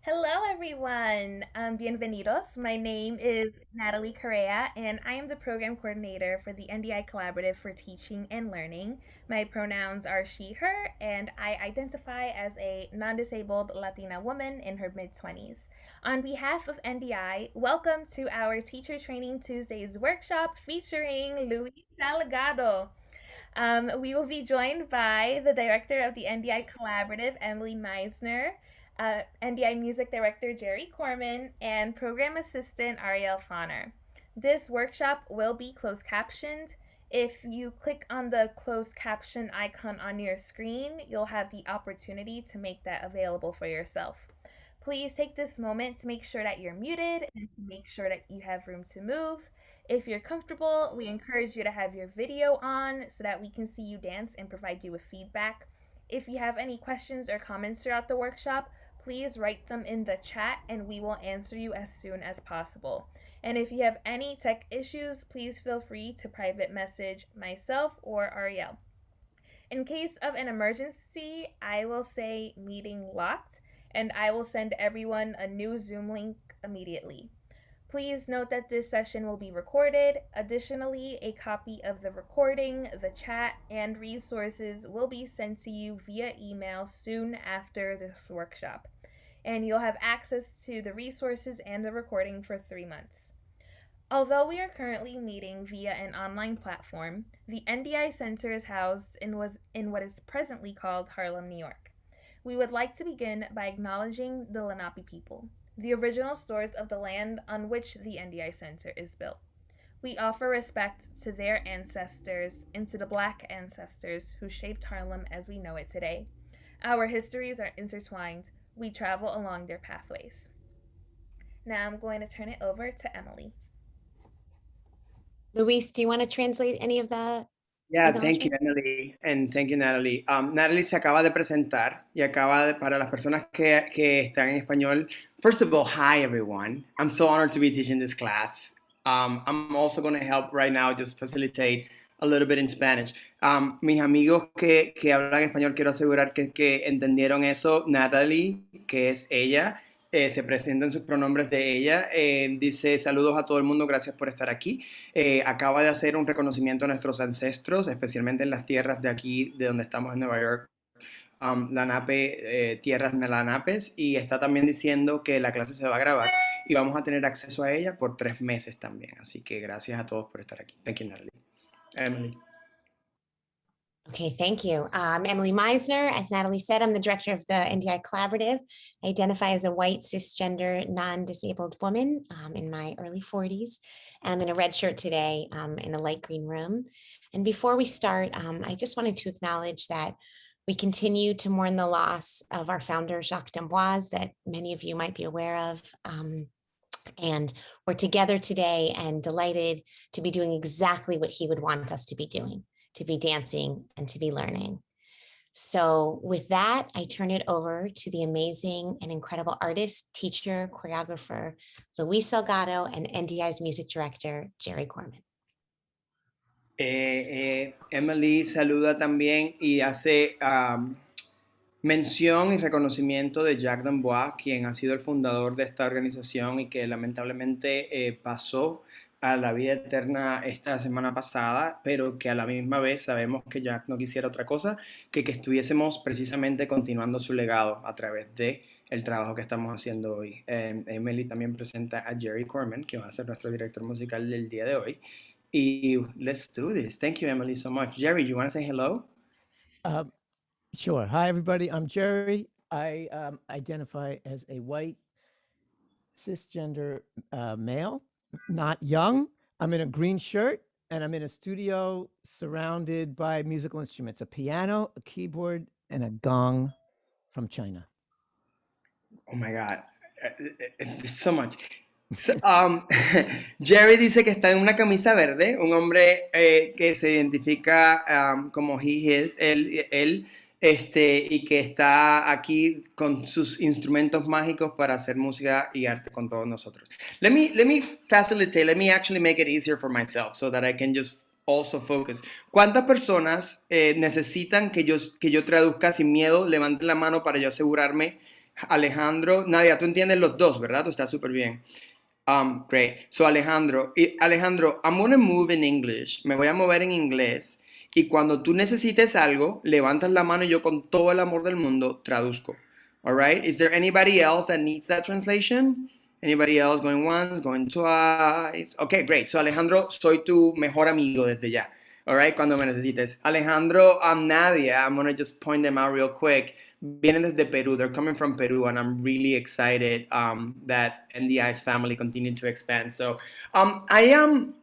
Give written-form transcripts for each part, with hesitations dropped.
Hello, everyone. Bienvenidos. My name is Natalie Correa, and I am the program coordinator for the NDI Collaborative for Teaching and Learning. My pronouns are she, her, and I identify as a non disabled Latina woman in her mid 20s. On behalf of NDI, welcome to our Teacher Training Tuesdays workshop featuring Luis Salgado. We will be joined by the director of the NDI Collaborative, Emily Meisner, NDI Music Director Jerry Corman, and Program Assistant Ariel Fauner. This workshop will be closed captioned. If you click on the closed caption icon on your screen, you'll have the opportunity to make that available for yourself. Please take this moment to make sure that you're muted and to make sure that you have room to move. If you're comfortable, we encourage you to have your video on so that we can see you dance and provide you with feedback. If you have any questions or comments throughout the workshop, please write them in the chat and we will answer you as soon as possible. And if you have any tech issues, please feel free to private message myself or Ariel. In case of an emergency, I will say meeting locked and I will send everyone a new Zoom link immediately. Please note that this session will be recorded. Additionally, a copy of the recording, the chat, and resources will be sent to you via email soon after this workshop. And you'll have access to the resources and the recording for 3 months. Although we are currently meeting via an online platform, the NDI Center is housed in what is presently called Harlem, New York. We would like to begin by acknowledging the Lenape people, the original stewards of the land on which the NDI Center is built. We offer respect to their ancestors and to the Black ancestors who shaped Harlem as we know it today. Our histories are intertwined. We travel along their pathways. Now I'm going to turn it over to Emily. Luis, do you want to translate any of the Yeah, thank you, acknowledgement? Emily, and thank you, Natalie. Natalie se acaba de presentar y para las personas que están en español. First of all, hi, everyone. I'm so honored to be teaching this class. I'm also going to help right now just facilitate a little bit in Spanish. Mis amigos que hablan español, quiero asegurar que entendieron eso. Natalie, que es ella, se presenta en sus pronombres de ella. Dice saludos a todo el mundo, gracias por estar aquí. Acaba de hacer un reconocimiento a nuestros ancestros, especialmente en las tierras de aquí, de donde estamos en Nueva York, tierras Lanapes, y está también diciendo que la clase se va a grabar y vamos a tener acceso a ella por 3 meses también. Así que gracias a todos por estar aquí. Thank you, Natalie. Emily. Okay, thank you. Emily Meisner, as Natalie said, I'm the director of the NDI Collaborative. I identify as a white, cisgender, non-disabled woman in my early 40s. I'm in a red shirt today in a light green room. And before we start, I just wanted to acknowledge that we continue to mourn the loss of our founder, Jacques d'Amboise, that many of you might be aware of. And we're together today and delighted to be doing exactly what he would want us to be doing, to be dancing and to be learning. So with that, I turn it over to the amazing and incredible artist, teacher, choreographer, Luis Salgado, and NDI's music director, Jerry Corman. Emily saluda también y hace mención y reconocimiento de Jacques d'Amboise, quien ha sido el fundador de esta organización y que lamentablemente pasó a la vida eterna esta semana pasada, pero que a la misma vez sabemos que Jacques no quisiera otra cosa que estuviésemos precisamente continuando su legado a través de el trabajo que estamos haciendo hoy. Emily también presenta a Jerry Corman, que va a ser nuestro director musical del día de hoy. Y let's do this. Thank you, Emily, so much. Jerry, you want to say hello? Sure. Hi, everybody. I'm Jerry. I identify as a white cisgender male, not young. I'm in a green shirt and I'm in a studio surrounded by musical instruments, a piano, a keyboard, and a gong from China. Oh my God. There's so much. So, Jerry dice que está en una camisa verde, un hombre que se identifica como he is, él y que está aquí con sus instrumentos mágicos para hacer música y arte con todos nosotros. Let me facilitate, let me actually make it easier for myself so that I can just also focus. ¿Cuántas personas necesitan que yo traduzca sin miedo? Levanten la mano para yo asegurarme Alejandro, Nadia, tú entiendes los dos, ¿verdad? Tú estás súper bien. Great. So Alejandro, I'm going to move in English. Me voy a mover en inglés. Y cuando tú necesites algo, levantas la mano y yo con todo el amor del mundo traduzco. All right? Is there anybody else that needs that translation? Anybody else going once, going twice? Okay, great. So Alejandro, soy tu mejor amigo desde ya. All right, cuando me necesites. Alejandro, Nadia, I'm going to just point them out real quick. Vienen desde Peru. They're coming from Peru, and I'm really excited that NDI's family continue to expand. So I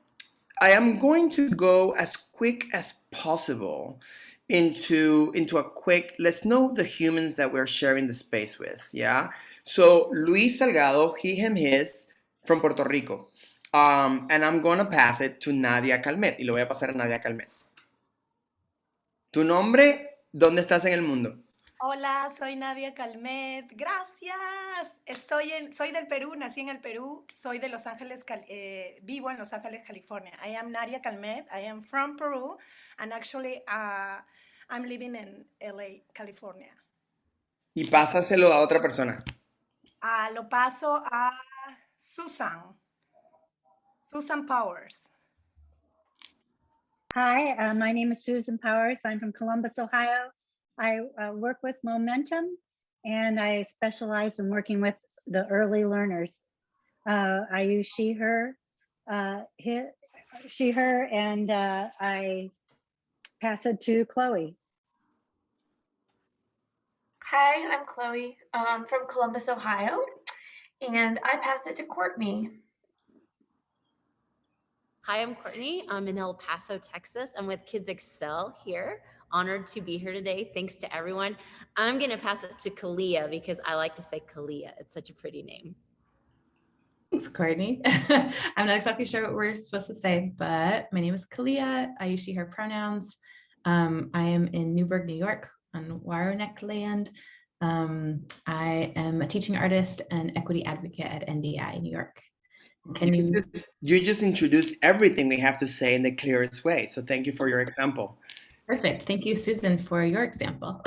am going to go as quick as possible into a quick, let's know the humans that we're sharing the space with. Yeah. So Luis Salgado, he, him, his, from Puerto Rico. And I'm going to pass it to Nadia Calmet. Y lo voy a pasar a Nadia Calmet. Tu nombre, ¿dónde estás en el mundo? Hola, soy Nadia Calmet. Gracias. Soy del Perú, nací en el Perú. Soy de Los Ángeles, vivo en Los Ángeles, California. I am Nadia Calmet. I am from Peru, and actually, I'm living in LA, California. Y pásaselo a otra persona. Lo paso a Susan Powers. Hi, my name is Susan Powers. I'm from Columbus, Ohio. I work with Momentum, and I specialize in working with the early learners. I use she, her, and I pass it to Chloe. Hi, I'm Chloe from Columbus, Ohio, and I pass it to Courtney. Hi, I'm Courtney. I'm in El Paso, Texas. I'm with Kids Excel here. Honored to be here today. Thanks to everyone. I'm going to pass it to Kalia because I like to say Kalia. It's such a pretty name. Thanks, Courtney. I'm not exactly sure what we're supposed to say, but my name is Kalia. I use she, her pronouns. I am in Newburgh, New York on Waroneck land. I am a teaching artist and equity advocate at NDI, New York. You just introduced everything we have to say in the clearest way. So thank you for your example. Perfect. Thank you, Susan, for your example.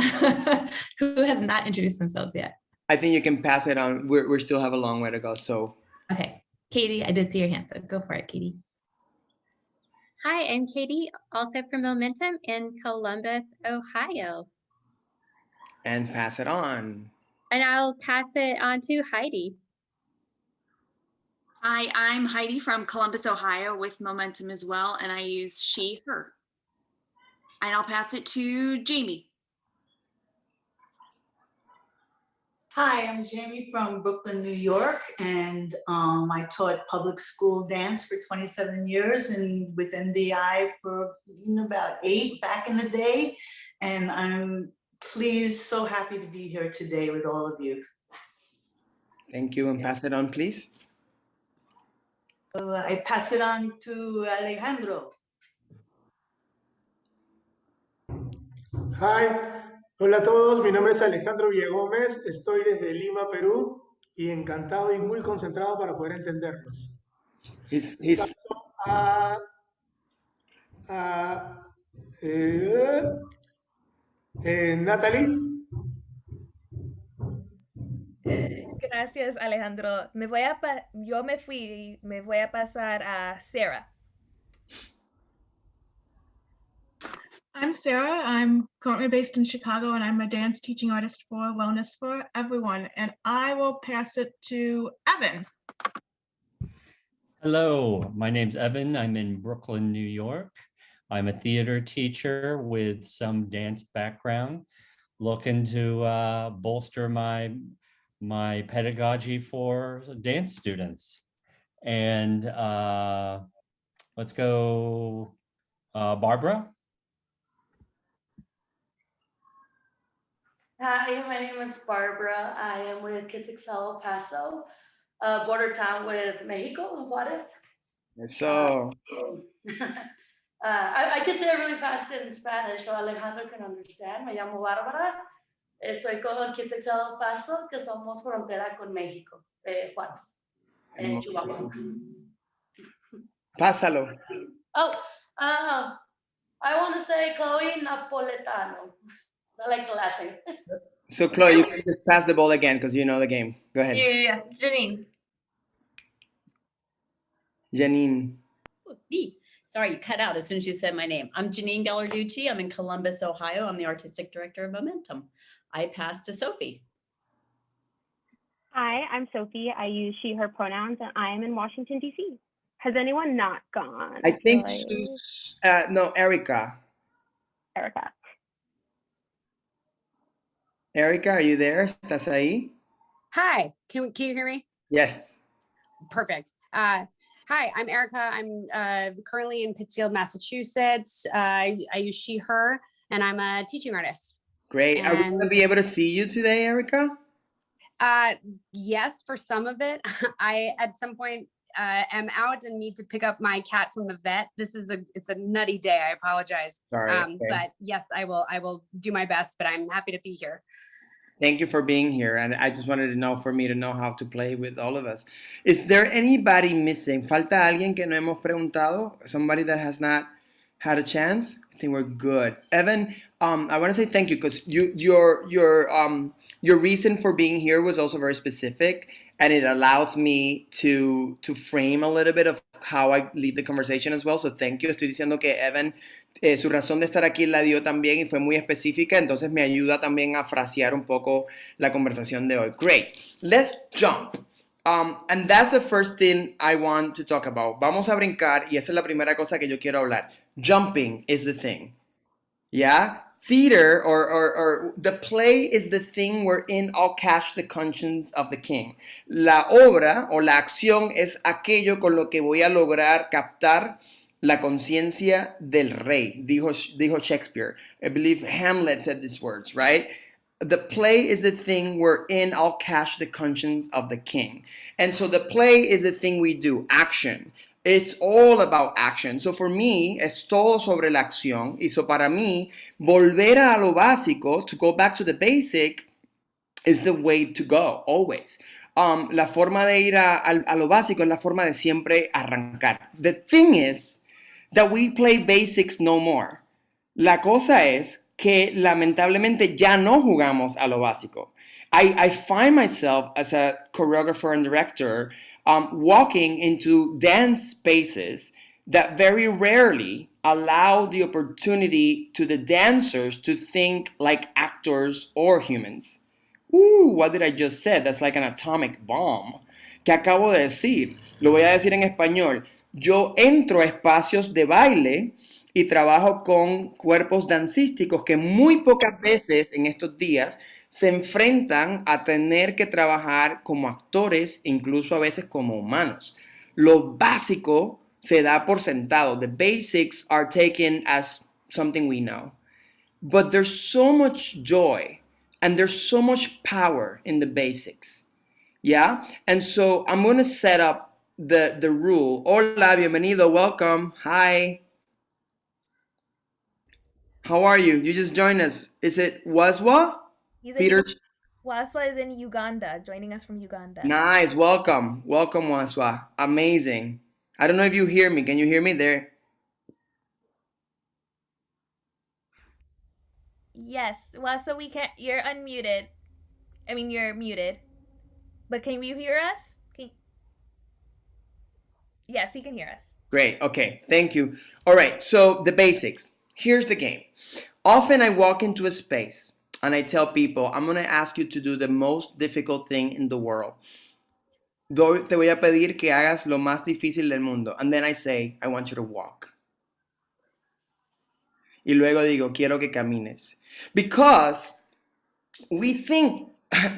Who has not introduced themselves yet? I think you can pass it on. We still have a long way to go. So. Okay. Katie, I did see your hand, so go for it, Katie. Hi, I'm Katie, also from Momentum in Columbus, Ohio. And pass it on. And I'll pass it on to Heidi. Hi, I'm Heidi from Columbus, Ohio with Momentum as well, and I use she, her. And I'll pass it to Jamie. Hi, I'm Jamie from Brooklyn, New York, and I taught public school dance for 27 years and with NDI for about 8 back in the day. And I'm pleased, so happy to be here today with all of you. Thank you, and pass it on, please. I pass it on to Alejandro. Hi, hola a todos, mi nombre es Alejandro Villagómez, estoy desde Lima, Perú, y encantado y muy concentrado para poder entenderlos. Natalie. Gracias, Alejandro. Yo me fui, me voy a pasar a Sarah. I'm Sarah. I'm currently based in Chicago, and I'm a dance teaching artist for Wellness for Everyone. And I will pass it to Evan. Hello, my name's Evan. I'm in Brooklyn, New York. I'm a theater teacher with some dance background, looking to bolster my pedagogy for dance students. And let's go, Barbara. Hi, my name is Barbara. I am with Kids Excel El Paso, a border town with Mexico, Juarez. So. I can say it really fast in Spanish so Alejandro can understand. Me llamo Bárbara. Estoy con Kids Excel El Paso, que somos frontera con México, Juárez, en Chihuahua. Pásalo. Oh, I want to say Chloe Napoletano. So I like the last name. So Chloe, you can just pass the ball again because you know the game. Go ahead. Yeah. Janine. Janine. Me. Sorry, you cut out as soon as you said my name. I'm Janine Gallarducci. I'm in Columbus, Ohio. I'm the artistic director of Momentum. I pass to Sophie. Hi, I'm Sophie. I use she, her pronouns, and I am in Washington, D.C. Has anyone not gone? I think like no, Erica. Erica. Erica, are you there? ¿Estás ahí? Hi, can you hear me? Yes. Perfect. Hi, I'm Erica. I'm currently in Pittsfield, Massachusetts. I use she, her, and I'm a teaching artist. Great. Are we going to be able to see you today, Erica? Yes, for some of it. I, at some point, am out and need to pick up my cat from the vet. It's a nutty day. I apologize. Sorry. Okay. But yes, I will do my best, but I'm happy to be here. Thank you for being here. And I just wanted to know, for me to know how to play with all of us. Is there anybody missing? ¿Falta alguien que no hemos preguntado? Somebody that has not had a chance? I think we're good. Evan, I want to say thank you because your reason for being here was also very specific, and it allows me to frame a little bit of how I lead the conversation as well. So thank you. Estoy diciendo que Evan, su razón de estar aquí la dio también y fue muy específica, entonces me ayuda también a frasear un poco la conversación de hoy. Great. Let's jump. And that's the first thing I want to talk about. Vamos a brincar y esa es la primera cosa que yo quiero hablar. Jumping is the thing. Yeah? Theater or the play is the thing wherein I'll catch the conscience of the king. La obra o la acción es aquello con lo que voy a lograr captar la conciencia del rey, dijo Shakespeare. I believe Hamlet said these words, right? The play is the thing wherein I'll catch the conscience of the king. And so the play is the thing we do, action. It's all about action. So for me, es todo sobre la acción. Y so para mí, volver a lo básico, to go back to the basic, is the way to go, always. La forma de ir a lo básico es la forma de siempre arrancar. The thing is that we play basics no more. La cosa es que lamentablemente ya no jugamos a lo básico. I find myself as a choreographer and director walking into dance spaces that very rarely allow the opportunity to the dancers to think like actors or humans. Ooh, what did I just say? That's like an atomic bomb. ¿Qué acabo de decir? Lo voy a decir en español. Yo entro a espacios de baile y trabajo con cuerpos dancísticos que muy pocas veces en estos días se enfrentan a tener que trabajar como actores, incluso a veces como humanos. Lo básico se da por sentado. The basics are taken as something we know. But there's so much joy and there's so much power in the basics. Yeah? And so I'm going to set up the rule. Hola, bienvenido, welcome. Hi. How are you? You just joined us. Is it Waswa? Peter? Waswa is in Uganda, joining us from Uganda. Nice. Welcome. Welcome, Waswa. Amazing. I don't know if you hear me. Can you hear me there? Yes. Waswa, we can't. You're unmuted. I mean, you're muted. But can you hear us? Yes, he can hear us. Great. Okay. Thank you. All right. So the basics. Here's the game. Often I walk into a space and I tell people, I'm going to ask you to do the most difficult thing in the world. Te voy a pedir que hagas lo más difícil del mundo. And then I say, I want you to walk. Y luego digo, quiero que camines. Because we think,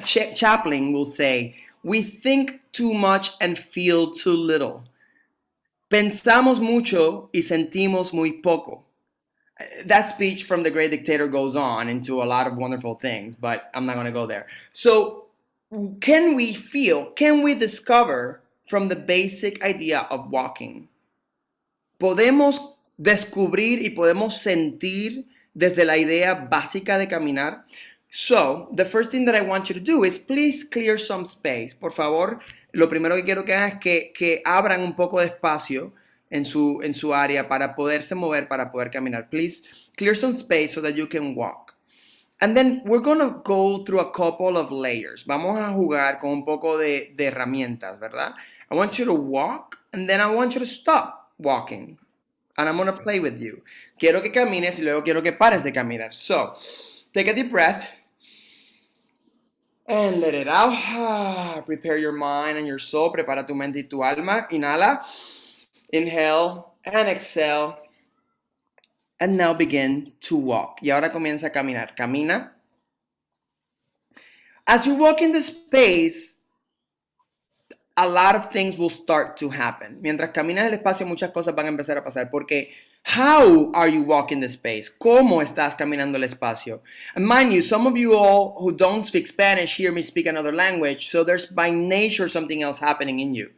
Chaplin will say, we think too much and feel too little. Pensamos mucho y sentimos muy poco. That speech from the great dictator goes on into a lot of wonderful things, but I'm not going to go there. So can we discover from the basic idea of walking? Podemos descubrir y podemos sentir desde la idea básica de caminar. So the first thing that I want you to do is please clear some space. Por favor, lo primero que quiero que hagan es que abran un poco de espacio en su área para poderse mover, para poder caminar. Please clear some space so that you can walk. And then we're going to go through a couple of layers. Vamos a jugar con un poco de herramientas, ¿verdad? I want you to walk, and then I want you to stop walking. And I'm going to play with you. Quiero que camines y luego quiero que pares de caminar. So, take a deep breath. And let it out. Prepare your mind and your soul. Prepara tu mente y tu alma. Inhala. Inhale and exhale. And now begin to walk. Y ahora comienza a caminar. Camina. As you walk in the space, a lot of things will start to happen. Mientras caminas el espacio, muchas cosas van a empezar a pasar. Porque, how are you walking the space? ¿Cómo estás caminando el espacio? And mind you, some of you all who don't speak Spanish hear me speak another language. So there's by nature something else happening in you.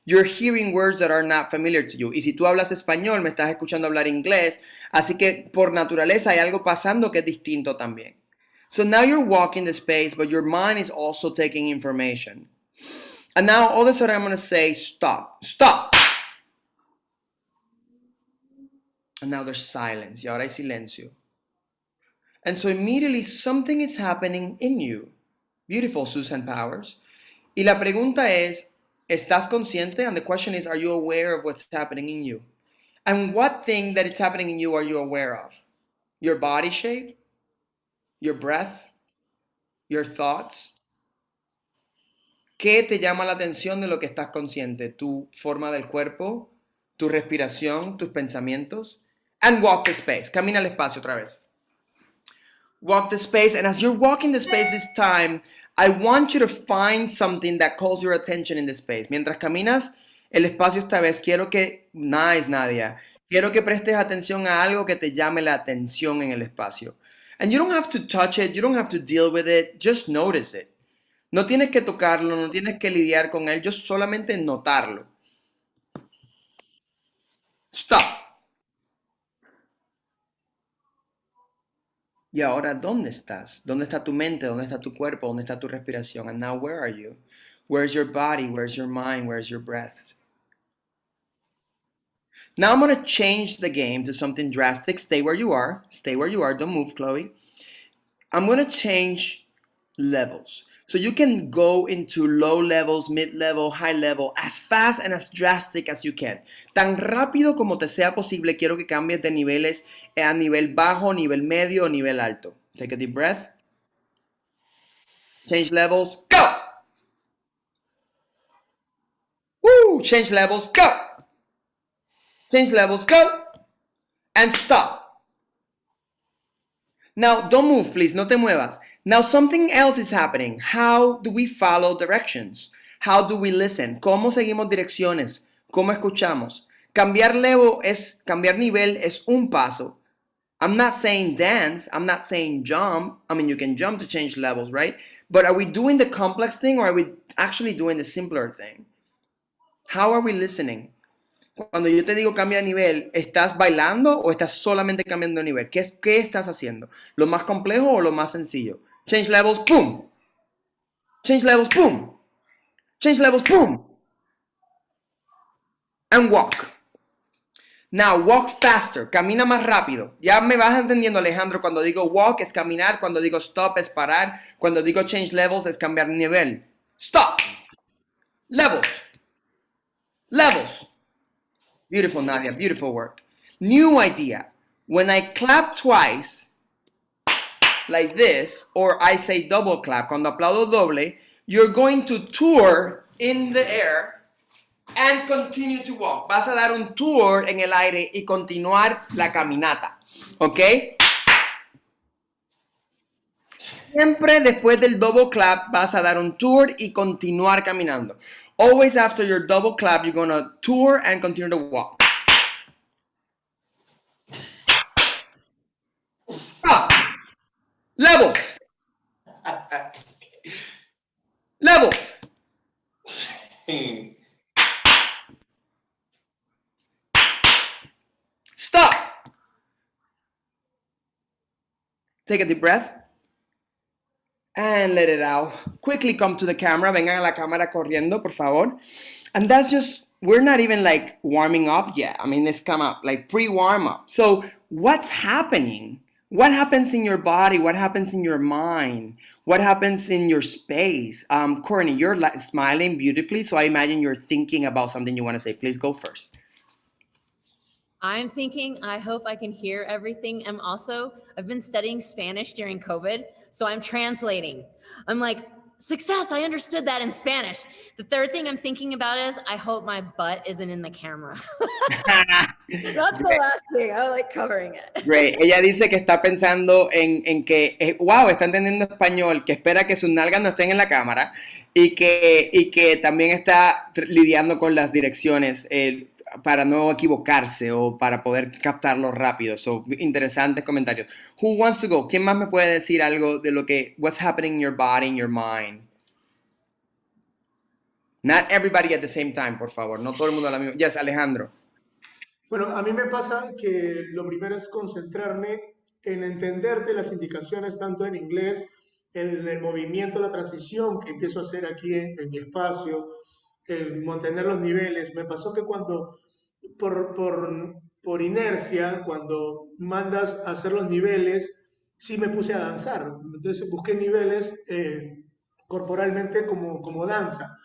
You're hearing words that are not familiar to you. Y si tú hablas español, me estás escuchando hablar inglés. Así que por naturaleza hay algo pasando que es distinto también. So now you're walking the space, but your mind is also taking information. And now all of a sudden I'm going to say, stop, stop. And now there's silence. Y ahora hay silencio. And so immediately something is happening in you. Beautiful, Susan Powers. Y la pregunta es, ¿estás consciente? And the question is, are you aware of what's happening in you? And what thing that is happening in you are you aware of? Your body shape? Your breath? Your thoughts? ¿Qué te llama la atención de lo que estás consciente? ¿Tu forma del cuerpo? ¿Tu respiración? ¿Tus pensamientos? And walk the space. Camina el espacio otra vez. Walk the space. And as you're walking the space this time, I want you to find something that calls your attention in the space. Mientras caminas el espacio esta vez, quiero que... Nice, Nadia. Quiero que prestes atención a algo que te llame la atención en el espacio. And you don't have to touch it. You don't have to deal with it. Just notice it. No tienes que tocarlo, no tienes que lidiar con él, yo solamente notarlo. Stop. Y ahora, ¿dónde estás? ¿Dónde está tu mente? ¿Dónde está tu cuerpo? ¿Dónde está tu respiración? And now, where are you? Where's your body? Where's your mind? Where's your breath? Now I'm going to change the game to something drastic. Stay where you are. Stay where you are. Don't move, Chloe. I'm going to change levels. So you can go into low levels, mid-level, high level, as fast and as drastic as you can. Tan rápido como te sea posible, quiero que cambies de niveles a nivel bajo, nivel medio o nivel alto. Take a deep breath. Change levels, go! Woo! Change levels, go! Change levels, go! And stop. Now, don't move, please. No te muevas. Now, something else is happening. How do we follow directions? How do we listen? ¿Cómo seguimos direcciones? ¿Cómo escuchamos? Cambiar nivel es un paso. I'm not saying dance. I'm not saying jump. I mean, you can jump to change levels, right? But are we doing the complex thing or are we actually doing the simpler thing? How are we listening? Cuando yo te digo cambia de nivel, ¿estás bailando o estás solamente cambiando de nivel? ¿Qué estás haciendo? ¿Lo más complejo o lo más sencillo? Change levels, boom. Change levels, boom. Change levels, boom. And walk. Now, walk faster. Camina más rápido. Ya me vas entendiendo, Alejandro. Cuando digo walk es caminar. Cuando digo stop es parar. Cuando digo change levels es cambiar nivel. Stop. Levels. Levels. Beautiful, Nadia. Beautiful work. New idea. When I clap twice, like this, or I say double clap, cuando aplaudo doble, you're going to tour in the air and continue to walk. Vas a dar un tour en el aire y continuar la caminata. ¿Ok? Siempre después del double clap vas a dar un tour y continuar caminando. Always after your double clap, you're going to tour and continue to walk. Stop. Levels. Levels. Stop. Take a deep breath. And let it out. Quickly come to the camera. Vengan a la cámara corriendo, por favor. And that's just, we're not even like warming up yet. I mean, it's come up like pre-warm up. So what's happening What happens in your body? What happens in your mind? What happens in your space? Courtney, you're smiling beautifully, so I imagine you're thinking about something you want to say. Please go first. I'm thinking, I hope I can hear everything. I've been studying Spanish during COVID, so I'm translating. I'm like, success, I understood that in Spanish. The third thing I'm thinking about is, I hope my butt isn't in the camera. That's the last thing, I like covering it. Great. Ella dice que está pensando en que, wow, está entendiendo español, que espera que sus nalgas no estén en la cámara y que también está lidiando con las direcciones para no equivocarse o para poder captarlo rápido. So, interesantes comentarios. Who wants to go? ¿Quién más me puede decir algo de lo que, what's happening in your body, in your mind? Not everybody at the same time, por favor. No todo el mundo a la misma. Yes, Alejandro. Bueno, a mí me pasa que lo primero es concentrarme en entenderte las indicaciones tanto en inglés, en el movimiento, la transición que empiezo a hacer aquí en mi espacio, el mantener los niveles. Me pasó que cuando, por inercia, cuando mandas a hacer los niveles, sí me puse a danzar. Entonces busqué niveles corporalmente como danza.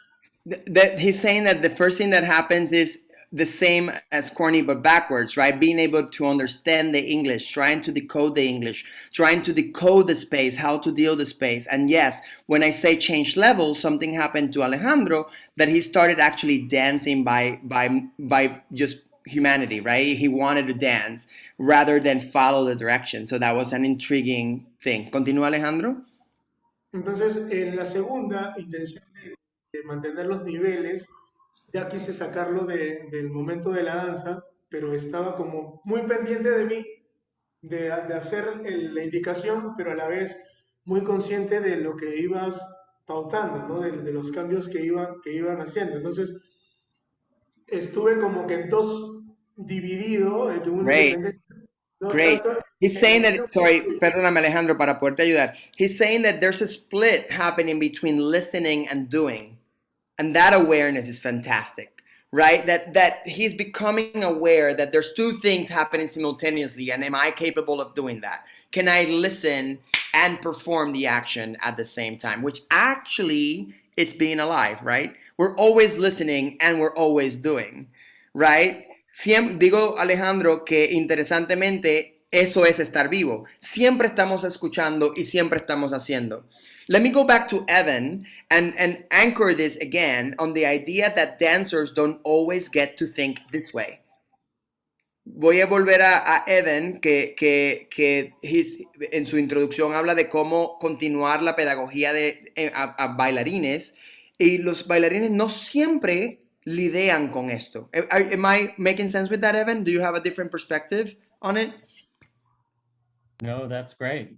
That he's saying that the first thing that happens is the same as Corny, but backwards, right? Being able to understand the English, trying to decode the English, trying to decode the space, how to deal the space. And yes, when I say change levels, something happened to Alejandro that he started actually dancing by just humanity, right? He wanted to dance rather than follow the direction. So that was an intriguing thing. Continúa, Alejandro. Entonces, en la segunda intención de mantener los niveles, ya quise sacarlo del momento de la danza, pero estaba como muy pendiente de mí, de hacer la indicación, pero a la vez muy consciente de lo que ibas pautando, ¿no? De los cambios que iban haciendo. Entonces, estuve como que en dos dividido, que uno Great. depende. No Great. tanto He's saying that, sorry, perdóname Alejandro para poderte ayudar. He's saying that there's a split happening between listening and doing. And that awareness is fantastic, right? That he's becoming aware that there's two things happening simultaneously. And am I capable of doing that? Can I listen and perform the action at the same time? Which actually, it's being alive, right? We're always listening and we're always doing, right? Digo, Alejandro, que interesantemente eso es estar vivo. Siempre estamos escuchando y siempre estamos haciendo. Let me go back to Evan and anchor this again on the idea that dancers don't always get to think this way. Voy a volver a Evan, que en su introducción habla de cómo continuar la pedagogía a bailarines, y los bailarines no siempre lidian con esto. Am I making sense with that, Evan? Do you have a different perspective on it? No, that's great.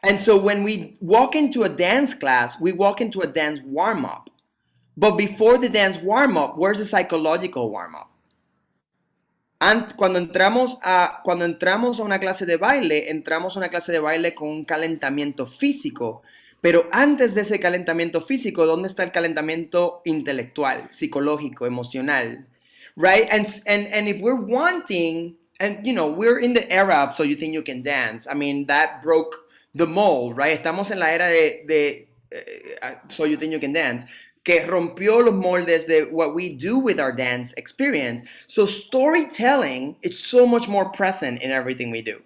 And so when we walk into a dance class, we walk into a dance warm-up. But before the dance warm-up, where's the psychological warm-up? Cuando entramos a una clase de baile, entramos a una clase de baile con un calentamiento físico. Pero antes de ese calentamiento físico, ¿dónde está el calentamiento intelectual, psicológico, emocional? Right? And if we're wanting, and you know, we're in the era of So You Think You Can Dance. I mean, that broke the mold, right? Estamos en la era de So You Think You Can Dance, que rompió los moldes de what we do with our dance experience. So storytelling, it's so much more present in everything we do,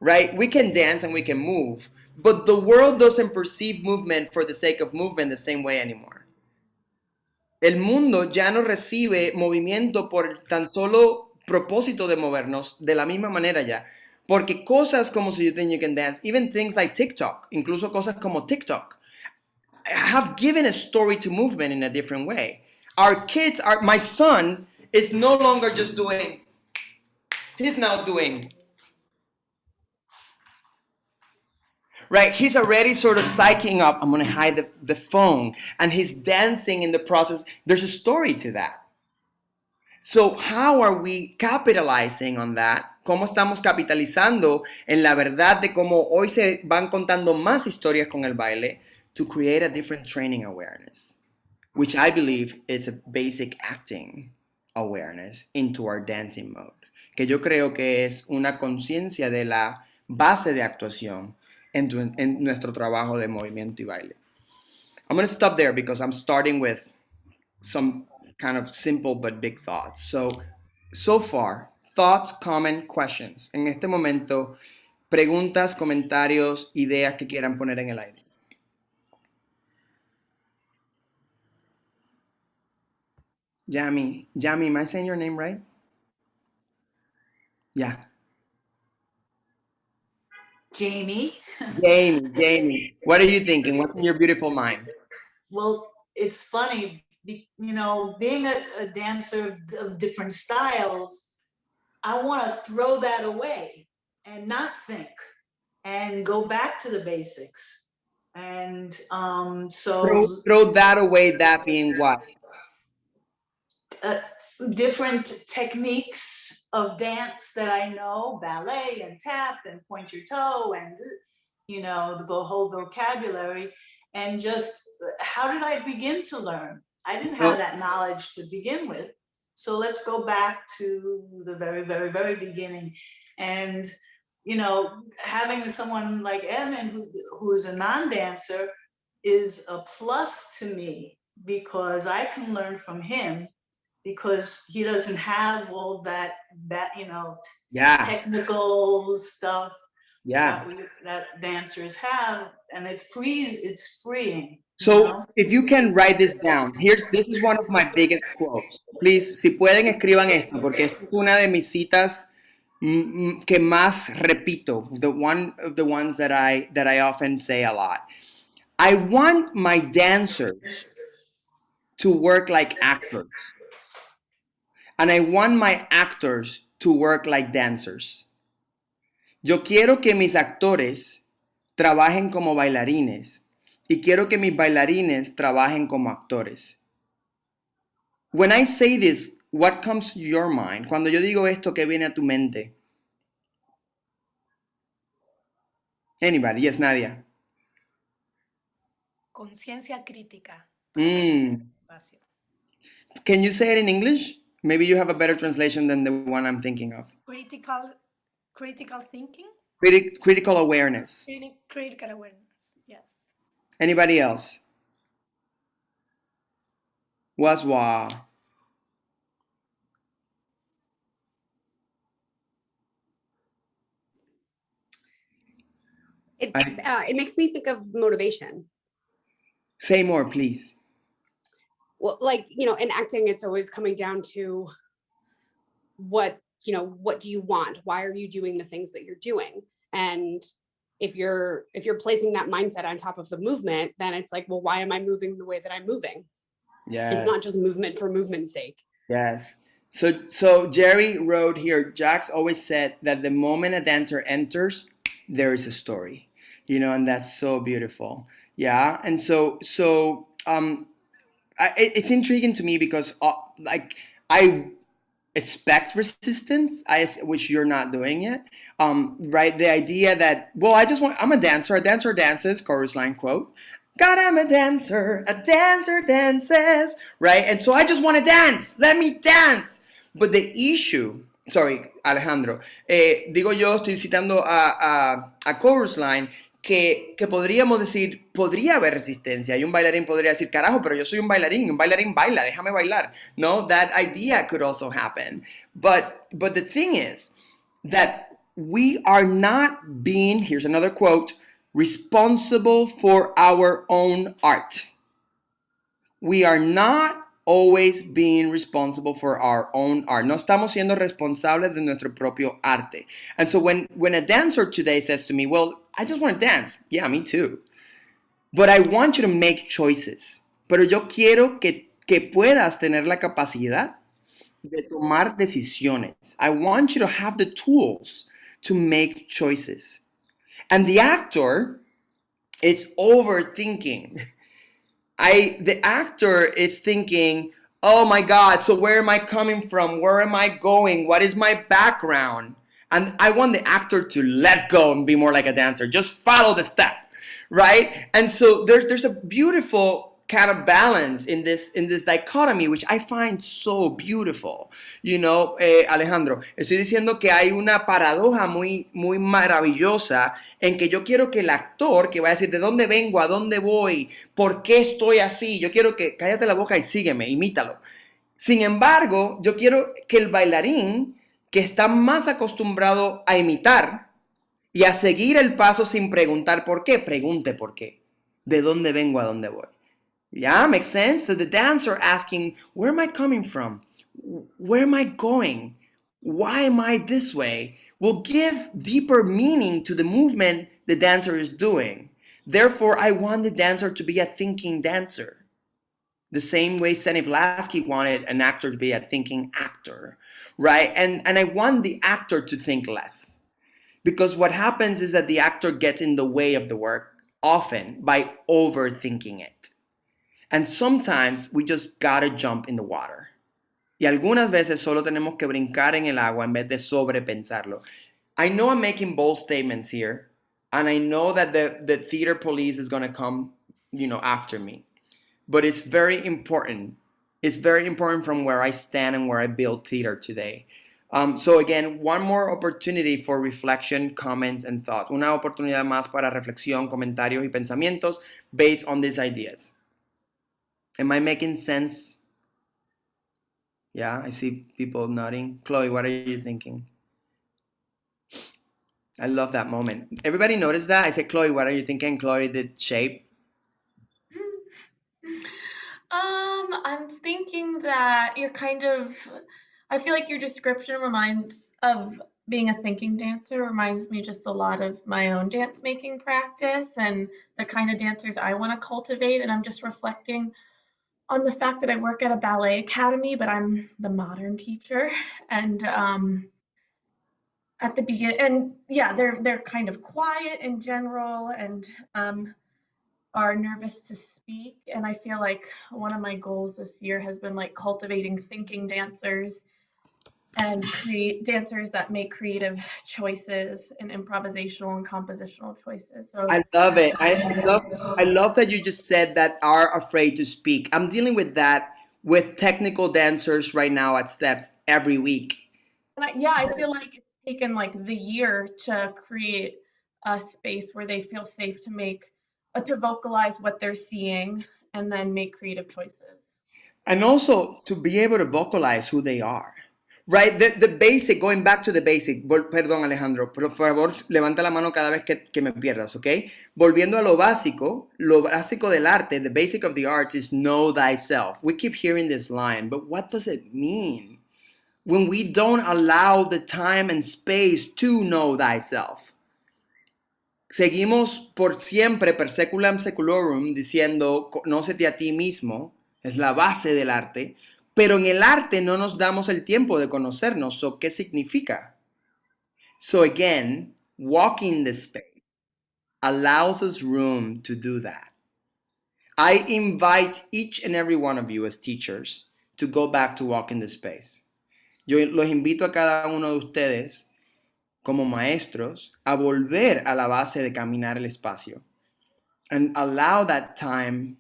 right? We can dance and we can move, but the world doesn't perceive movement for the sake of movement the same way anymore. El mundo ya no recibe movimiento por el tan solo propósito de movernos de la misma manera ya. Porque cosas como So You Think You Can Dance, even things like TikTok, incluso cosas como TikTok, have given a story to movement in a different way. My son is no longer just doing, he's now doing, right? He's already sort of psyching up, I'm going to hide the phone, and he's dancing in the process. There's a story to that. So how are we capitalizing on that? ¿Cómo estamos capitalizando en la verdad de cómo hoy se van contando más historias con el baile to create a different training awareness, which I believe is a basic acting awareness into our dancing mode, que yo creo que es una conciencia de la base de actuación en nuestro trabajo de movimiento y baile. I'm going to stop there because I'm starting with some kind of simple but big thoughts. So far, thoughts, comment, questions. En este momento, preguntas, comentarios, ideas que quieran poner en el aire. Yami, am I saying your name right? Yeah. Jamie. Jamie, what are you thinking? What's in your beautiful mind? Well, it's funny, being a dancer of different styles, I want to throw that away and not think and go back to the basics. And throw that away, that being what? Different techniques of dance that I know, ballet and tap and point your toe and, the whole vocabulary. And just how did I begin to learn? I didn't have that knowledge to begin with. So let's go back to the very, very, very beginning. And, having someone like Evan, who is a non-dancer, is a plus to me because I can learn from him because he doesn't have all that technical stuff that dancers have, and it's freeing. So if you can write this down, this is one of my biggest quotes. Please, si pueden, escriban esto, porque esta es una de mis citas que más repito, one of the ones that I often say a lot. I want my dancers to work like actors. And I want my actors to work like dancers. Yo quiero que mis actores trabajen como bailarines y quiero que mis bailarines trabajen como actores. When I say this, what comes to your mind? Cuando yo digo esto, ¿qué viene a tu mente? Anybody? Yes, Nadia. Conciencia crítica. Can you say it in English? Maybe you have a better translation than the one I'm thinking of. Critical thinking? Critical awareness. Critical awareness, yes. Anybody else? Wazwa. It makes me think of motivation. Say more, please. Well, in acting, it's always coming down to what do you want? Why are you doing the things that you're doing? And if you're placing that mindset on top of the movement, then it's like, well, why am I moving the way that I'm moving? Yeah. It's not just movement for movement's sake. Yes. So Jerry wrote here, Jax always said that the moment a dancer enters, there is a story, and that's so beautiful. Yeah. And it's intriguing to me because I expect resistance, which you're not doing yet, right? The idea that, well, I'm a dancer dances, chorus line quote. God, I'm a dancer dances, right? And so I just want to dance, let me dance. But the issue, sorry, Alejandro, digo yo, estoy citando a chorus line, que podríamos decir, podría haber resistencia y un bailarín podría decir, carajo, pero yo soy un bailarín baila, déjame bailar. No, that idea could also happen. But the thing is that we are not being, here's another quote, responsible for our own art. We are not always being responsible for our own art. No estamos siendo responsables de nuestro propio arte. And so when a dancer today says to me, well, I just want to dance. Yeah, me too. But I want you to make choices. Pero yo quiero que puedas tener la capacidad de tomar decisiones. I want you to have the tools to make choices. And the actor, it's overthinking. The actor is thinking, oh my God, so where am I coming from? Where am I going? What is my background? And I want the actor to let go and be more like a dancer. Just follow the step, right? And so there's a beautiful kind of balance in this dichotomy, which I find so beautiful. You know, Alejandro, estoy diciendo que hay una paradoja muy, muy maravillosa en que yo quiero que el actor que va a decir de dónde vengo, a dónde voy, por qué estoy así, yo quiero que cállate la boca y sígueme, imítalo. Sin embargo, yo quiero que el bailarín que está más acostumbrado a imitar y a seguir el paso sin preguntar por qué, pregunte por qué. ¿De dónde vengo, a dónde voy? Yeah, makes sense. So the dancer asking, where am I coming from? Where am I going? Why am I this way? Will give deeper meaning to the movement the dancer is doing. Therefore, I want the dancer to be a thinking dancer. The same way Stanislavski wanted an actor to be a thinking actor, right? And I want the actor to think less. Because what happens is that the actor gets in the way of the work often by overthinking it. And sometimes we just gotta jump in the water. Y algunas veces solo tenemos que brincar en el agua en vez de sobrepensarlo. I know I'm making bold statements here, and I know that the theater police is gonna come, after me. But it's very important. It's very important from where I stand and where I build theater today. So again, one more opportunity for reflection, comments, and thoughts. Una oportunidad más para reflexión, comentarios y pensamientos based on these ideas. Am I making sense? Yeah, I see people nodding. Chloe, what are you thinking? I love that moment. Everybody noticed that? I said, Chloe, what are you thinking? Chloe did shape. I'm thinking that I feel like your description reminds of being a thinking dancer reminds me just a lot of my own dance making practice and the kind of dancers I want to cultivate. And I'm just reflecting on the fact that I work at a ballet academy, but I'm the modern teacher. And at the beginning, and yeah, they're kind of quiet in general and are nervous to speak. And I feel like one of my goals this year has been like cultivating thinking dancers and create dancers that make creative choices and improvisational and compositional choices. So I love it. I love that you just said that are afraid to speak. I'm dealing with that with technical dancers right now at Steps every week. I feel like it's taken like the year to create a space where they feel safe to vocalize what they're seeing and then make creative choices. And also to be able to vocalize who they are. Right, the basic, going back to the basic, perdón Alejandro, por favor levanta la mano cada vez que me pierdas, ¿ok? Volviendo a lo básico del arte, the basic of the arts is know thyself. We keep hearing this line, but what does it mean when we don't allow the time and space to know thyself? Seguimos por siempre, per seculum seculorum, diciendo, conócete a ti mismo, es la base del arte, pero en el arte no nos damos el tiempo de conocernos. So, ¿qué significa? So again, walking the space allows us room to do that. I invite each and every one of you as teachers to go back to walking the space. Yo los invito a cada uno de ustedes como maestros a volver a la base de caminar el espacio and allow that time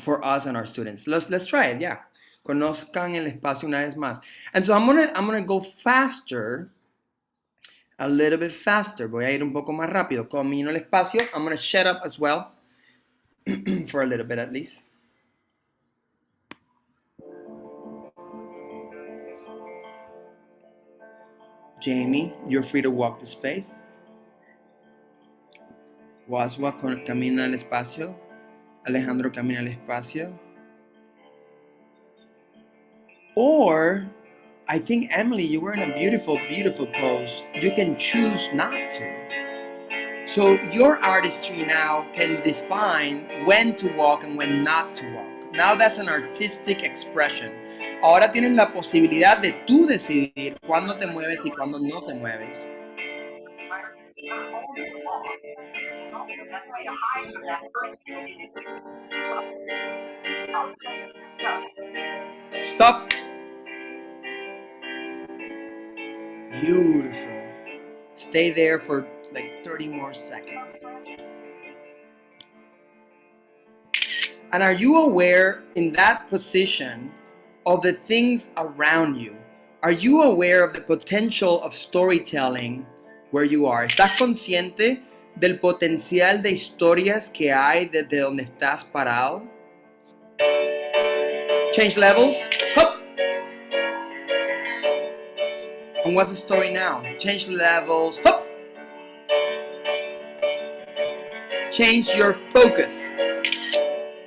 for us and our students. Let's try it, yeah. Conozcan el espacio una vez más. And so I'm gonna go faster, a little bit faster. Voy a ir un poco más rápido. Camino el espacio. I'm gonna shut up as well, for a little bit at least. Jamie, you're free to walk the space. Waswa camina el espacio. Alejandro camina el espacio. Or, I think, Emily, you were in a beautiful, beautiful pose. You can choose not to. So your artistry now can define when to walk and when not to walk. Now that's an artistic expression. Ahora tienes la posibilidad de tú decidir cuándo te mueves y cuándo no te mueves. Stop. Beautiful. Stay there for like 30 more seconds. And are you aware in that position of the things around you? Are you aware of the potential of storytelling where you are? ¿Estás consciente del potencial de historias que hay desde donde estás parado? Change levels. Hup. And what's the story now? Change levels. Hup. Change your focus.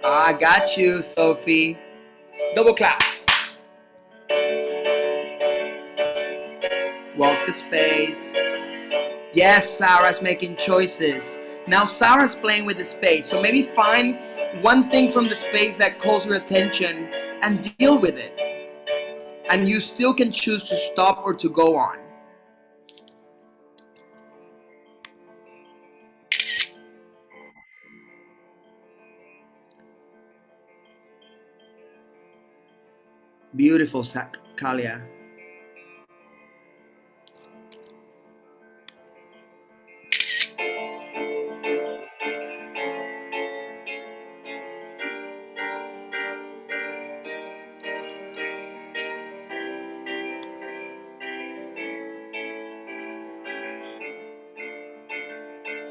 I got you, Sophie. Double clap. Walk the space. Yes, Sarah's making choices. Now Sarah's playing with the space. So maybe find one thing from the space that calls your attention and deal with it. And you still can choose to stop or to go on. Beautiful, Kalia.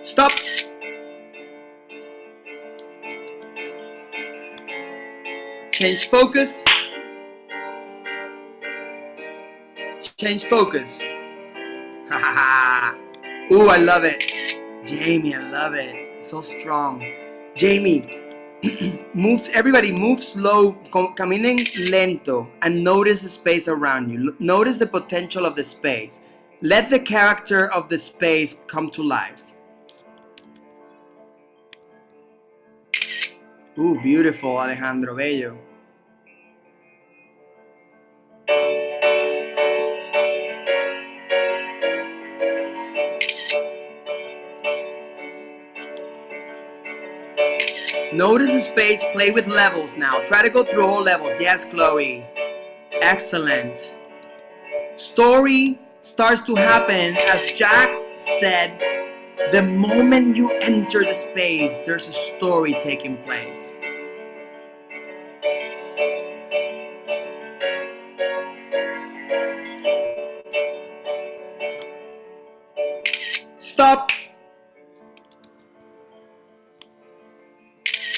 Stop. Change focus. Change focus. Ha ha ha. Ooh, I love it. Jamie, I love it. So strong. Jamie, everybody move slow, caminen lento, and notice the space around you. Notice the potential of the space. Let the character of the space come to life. Ooh, beautiful, Alejandro, bello. Notice the space, play with levels now. Try to go through all levels. Yes, Chloe. Excellent. Story starts to happen, as Jack said, the moment you enter the space, there's a story taking place. Stop.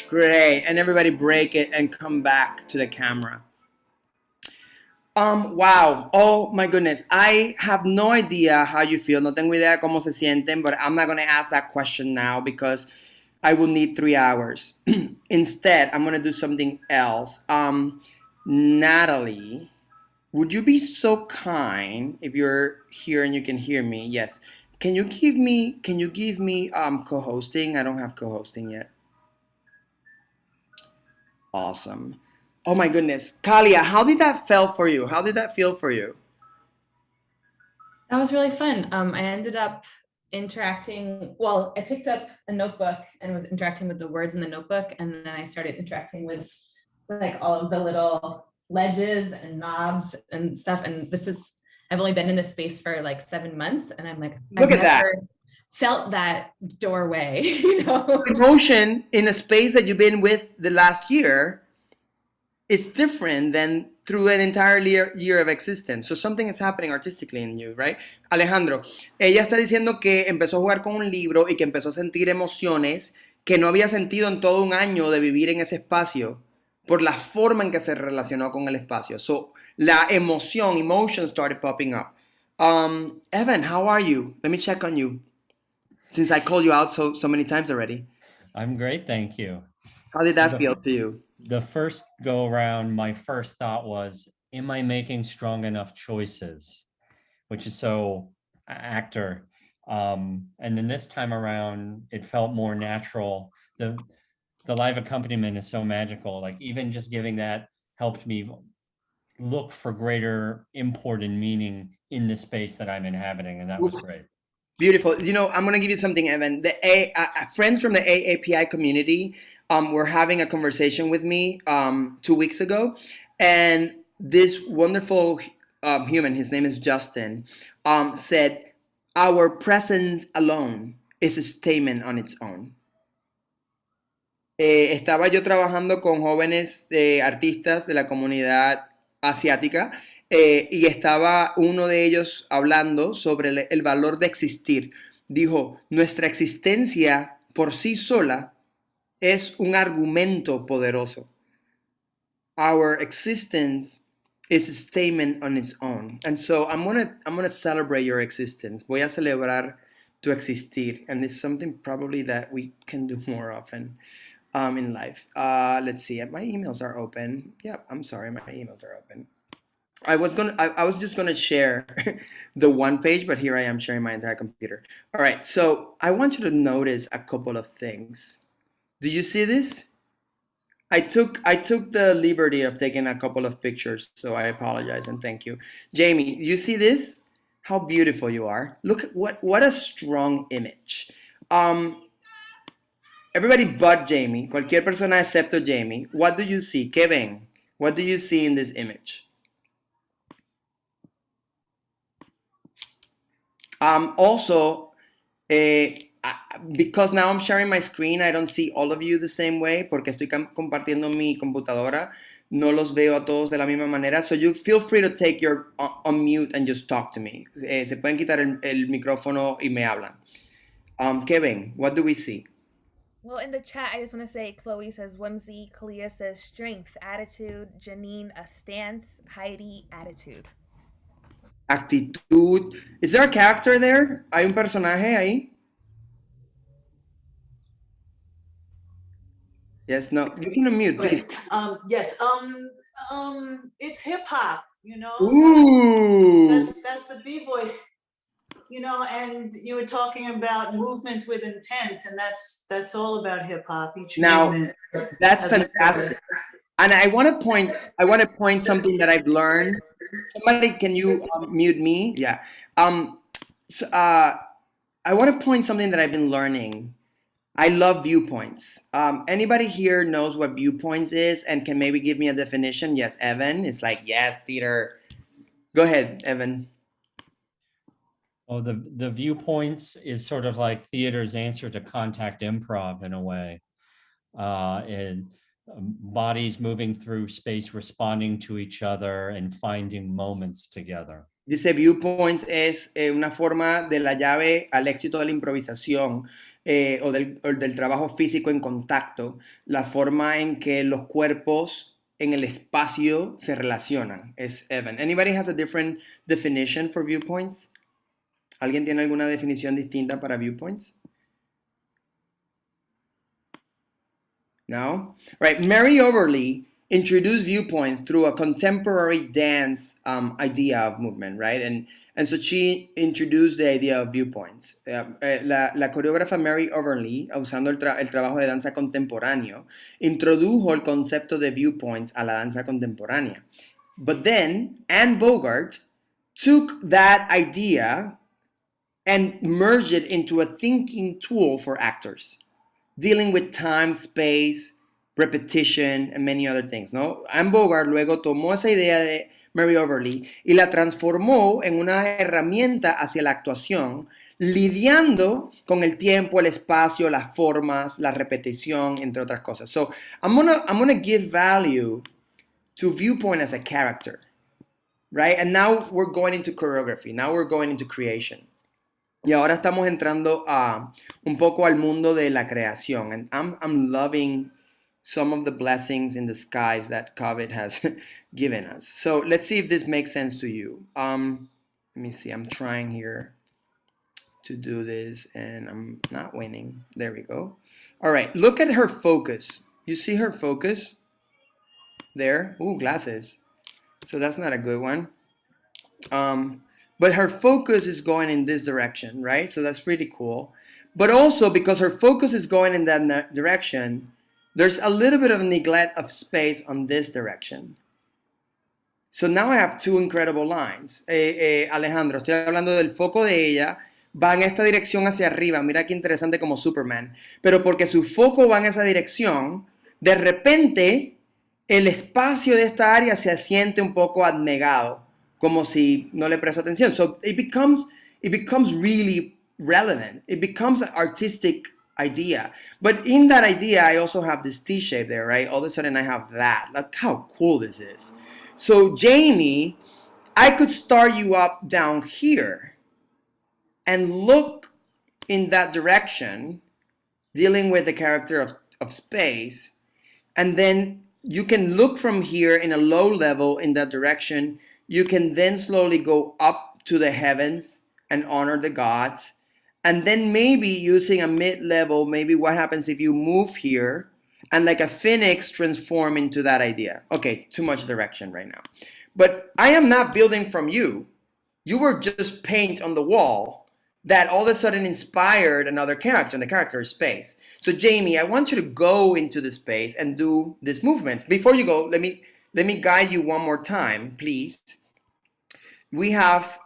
Great. And everybody break it and come back to the camera. Wow. Oh my goodness. I have no idea how you feel. No tengo idea cómo se sienten, but I'm not going to ask that question now because I will need 3 hours. Instead, I'm going to do something else. Natalie, would you be so kind, if you're here and you can hear me? Yes. Can you give me co-hosting? I don't have co-hosting yet. Awesome. Oh my goodness. Kalia, how did that feel for you? How did that feel for you? That was really fun. I ended up interacting. Well, I picked up a notebook and was interacting with the words in the notebook. And then I started interacting with like all of the little ledges and knobs and stuff. And I've only been in this space for like 7 months. And I'm like, Look at that. Felt that doorway, you know? Emotion in a space that you've been with the last year is different than through an entire year of existence. So something is happening artistically in you, right? Alejandro, ella está diciendo que empezó a jugar con un libro y que empezó a sentir emociones que no había sentido en todo un año de vivir en ese espacio por la forma en que se relacionó con el espacio. So la emotion started popping up. Evan, how are you? Let me check on you. Since I called you out so many times already. I'm great, thank you. How did that feel to you? The first go around, my first thought was, am I making strong enough choices? Which is so actor. And then this time around, it felt more natural. The live accompaniment is so magical. Like even just giving that helped me look for greater import and meaning in the space that I'm inhabiting. And that was great. Beautiful. You know, I'm going to give you something, Evan. Friends from the AAPI community were having a conversation with me 2 weeks ago. And this wonderful human, his name is Justin, said, our presence alone is a statement on its own. estaba yo trabajando con jóvenes artistas de la comunidad asiática y estaba uno de ellos hablando sobre el valor de existir. Dijo, nuestra existencia por sí sola es un argumento poderoso. Our existence is a statement on its own. And so I'm gonna celebrate your existence. Voy a celebrar tu existir. And it's something probably that we can do more often in life. Let's see. My emails are open. Yeah, I'm sorry, my emails are open. I was just gonna share the one page, but here I am sharing my entire computer. All right, so I want you to notice a couple of things. Do you see this? I took the liberty of taking a couple of pictures, so I apologize and thank you. Jamie, you see this? How beautiful you are. Look at what a strong image. Everybody but Jamie, cualquier persona excepto Jamie, what do you see? ¿Qué ven? What do you see in this image? Also, because now I'm sharing my screen, I don't see all of you the same way, porque estoy compartiendo mi computadora. No los veo a todos de la misma manera. So you feel free to take your on mute and just talk to me. Se pueden quitar el micrófono y me hablan. ¿Qué ven? What do we see? Well, in the chat, I just want to say Chloe says whimsy, Kalia says strength, attitude, Janine, a stance, Heidi, attitude. Actitud. Is there a character there? ¿Hay un personaje ahí? Yes, no. You can unmute, please. Yes. It's hip hop. You know. Ooh. That's the b-boy. You know, and you were talking about movement with intent, and that's all about hip hop. Each movement. That's fantastic. And I want to point something that I've learned. Somebody, can you mute me? Yeah. So, I want to point something that I've been learning. I love viewpoints. Anybody here knows what viewpoints is and can maybe give me a definition? Yes, Evan. It's like, yes, theater. Go ahead, Evan. Oh, the viewpoints is sort of like theater's answer to contact improv in a way. And bodies moving through space, responding to each other and finding moments together. Dice, viewpoints es una forma de la llave al éxito de la improvisación o del trabajo físico en contacto, la forma en que los cuerpos en el espacio se relacionan. Es Evan. Anybody has a different definition for viewpoints? ¿Alguien tiene alguna definición distinta para viewpoints? No? Right. Mary Overly introduced viewpoints through a contemporary dance idea of movement, right? And so she introduced the idea of viewpoints. La coreógrafa Mary Overly, usando el trabajo de danza contemporáneo, introdujo el concepto de viewpoints a la danza contemporánea. But then Anne Bogart took that idea and merged it into a thinking tool for actors, dealing with time, space, repetition, and many other things, ¿no? Anne Bogart luego tomó esa idea de Mary Overly y la transformó en una herramienta hacia la actuación, lidiando con el tiempo, el espacio, las formas, la repetición, entre otras cosas. So I'm gonna give value to viewpoint as a character, right? And now we're going into choreography. Now we're going into creation. Y ahora estamos entrando a un poco al mundo de la creación. And I'm loving some of the blessings in the skies that COVID has given us. So let's see if this makes sense to you. Let me see. I'm trying here to do this and I'm not winning. There we go. All right. Look at her focus. You see her focus there? Ooh, glasses. So that's not a good one. But her focus is going in this direction, right? So that's pretty cool. But also because her focus is going in that direction, there's a little bit of neglect of space on this direction. So now I have two incredible lines. Alejandro, estoy hablando del foco de ella. Va en esta dirección hacia arriba. Mira qué interesante como Superman. Pero porque su foco va en esa dirección, de repente el espacio de esta área se siente un poco abnegado, como si no le presto atención. So it becomes really relevant. It becomes an artistic idea. But in that idea, I also have this T shape there, right? All of a sudden I have that. Look how cool this is. So Jamie, I could start you up down here and look in that direction, dealing with the character of space. And then you can look from here in a low level in that direction. You can then slowly go up to the heavens and honor the gods. And then maybe using a mid-level, maybe what happens if you move here and like a phoenix transform into that idea. Okay, too much direction right now. But I am not building from you. You were just paint on the wall that all of a sudden inspired another character, and the character is space. So Jamie, I want you to go into the space and do this movement. Before you go, let me guide you one more time, please. We have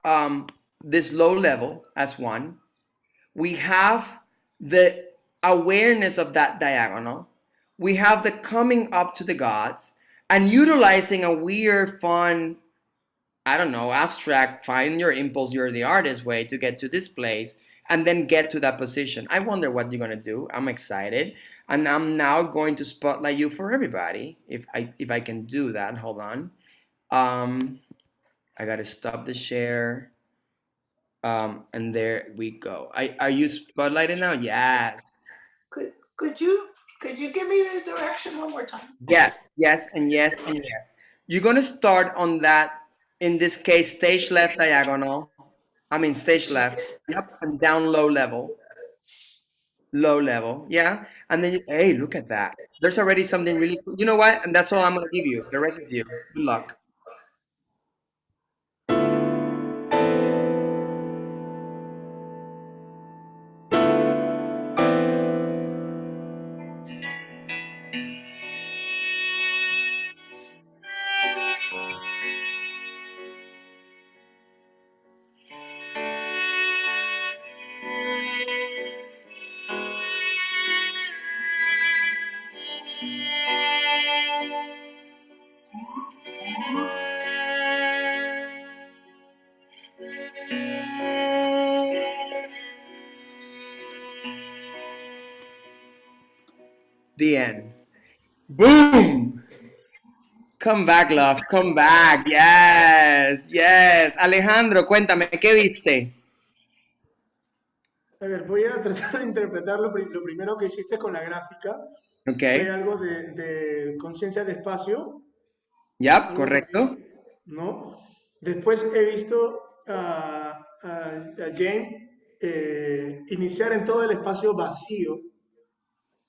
this low level as one. We have the awareness of that diagonal. We have the coming up to the gods and utilizing a weird, fun, I don't know, abstract, find your impulse, you're the artist way to get to this place and then get to that position. I wonder what you're going to do. I'm excited. And I'm now going to spotlight you for everybody. If I can do that, hold on. I got to stop the share. And there we go. Are you spotlighted now? Yes. Could you give me the direction one more time? Yes, yes, and yes, and yes. You're going to start on that, in this case, stage left diagonal. I mean, stage left. Yep, and down low level. Low level, yeah. And then, hey, look at that. There's already something really cool. You know what? And that's all I'm going to give you. The rest is you. Good luck. The end. Boom! Come back, love. Come back. Yes, yes. Alejandro, cuéntame, ¿qué viste? A ver, voy a tratar de interpretar lo primero que hiciste con la gráfica. Ok. Fue algo de conciencia de espacio. Yep, Algo correcto. así, ¿no? Después he visto a Jane iniciar en todo el espacio vacío,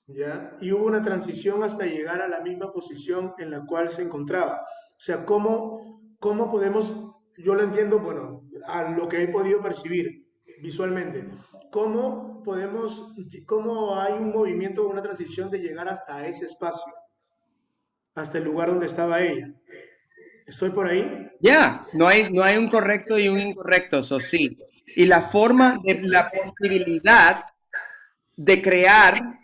¿ya? Y hubo una transición hasta llegar a la misma posición en la cual se encontraba. O sea, ¿cómo podemos, yo lo entiendo, bueno, a lo que he podido percibir visualmente, cómo hay un movimiento, una transición de llegar hasta ese espacio, hasta el lugar donde estaba ella? ¿Estoy por ahí? Ya, no hay un correcto y un incorrecto, eso sí. Y la forma de la posibilidad de crear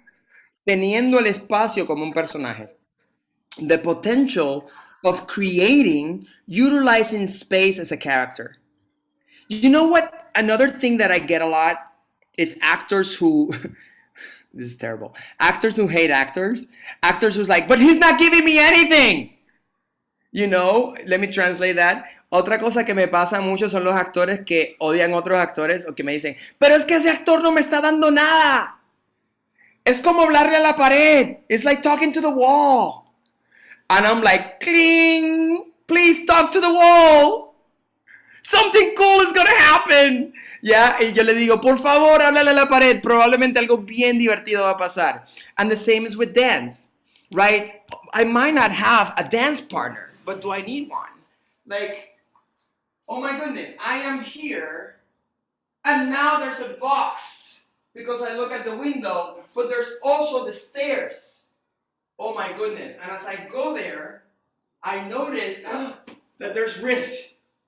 teniendo el espacio como un personaje. The potential of creating, utilizing space as a character. You know what? Another thing that I get a lot is actors who, this is terrible, actors who hate actors, actors who's like, but he's not giving me anything. You know, let me translate that. Otra cosa que me pasa mucho son los actores que odian a otros actores o que me dicen, pero es que ese actor no me está dando nada. Es como hablarle a la pared. It's like talking to the wall. And I'm like, cling, please talk to the wall. Something cool is gonna happen. Ya, y yo le digo, por favor, háblale a la pared. Probablemente algo bien divertido va a pasar. And the same is with dance, right? I might not have a dance partner, but do I need one? Like, oh my goodness, I am here, and now there's a box because I look at the window, but there's also the stairs. Oh my goodness, and as I go there, I notice that there's risk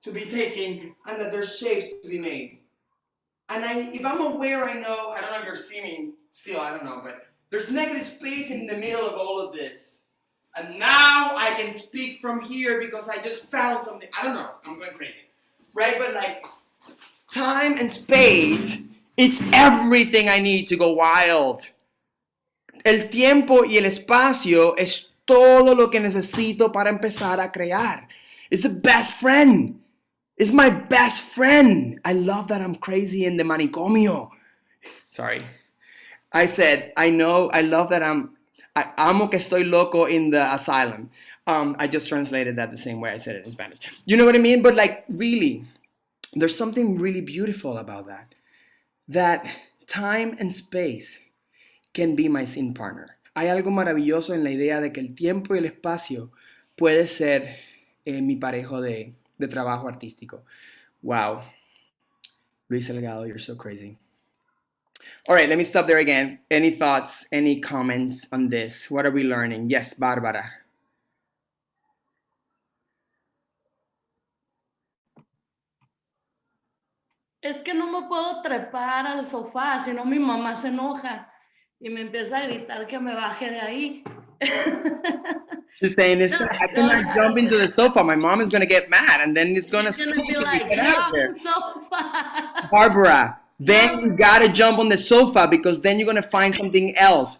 to be taken and that there's shapes to be made. And if I'm aware, I know, I don't know if you're seeing me still, I don't know, but there's negative space in the middle of all of this. And now I can speak from here because I just found something. I don't know, I'm going crazy. Right, but like, time and space, it's everything I need to go wild. El tiempo y el espacio es todo lo que necesito para empezar a crear. It's the best friend. It's my best friend. I love that I'm crazy in the manicomio. Sorry. I said, I love that I amo que estoy loco in the asylum. I just translated that the same way I said it in Spanish. You know what I mean? But like, really, there's something really beautiful about that. That time and space can be my scene partner. Hay algo maravilloso en la idea de que el tiempo y el espacio puede ser mi parejo de trabajo artístico. Wow. Luis Salgado, you're so crazy. All right, let me stop there again. Any thoughts, any comments on this? What are we learning? Yes, Bárbara. Es que no me puedo trepar al sofá, si no mi mamá se enoja y me empieza a gritar que me baje de ahí. She's saying, I cannot jump into the sofa. My mom is going to get mad and then it's going to She's gonna scream be to me, like, get get out of off there. the sofa. Barbara, then you got to jump on the sofa because then you're going to find something else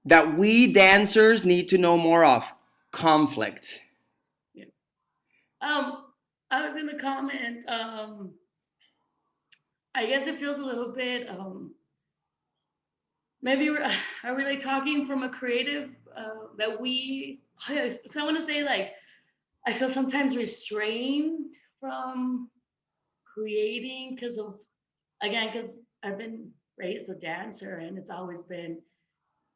that we dancers need to know more of. Conflict. I was gonna comment, I guess it feels a little bit, maybe are we like talking from a creative, that so I wanna say like, I feel sometimes restrained from creating because I've been raised a dancer and it's always been,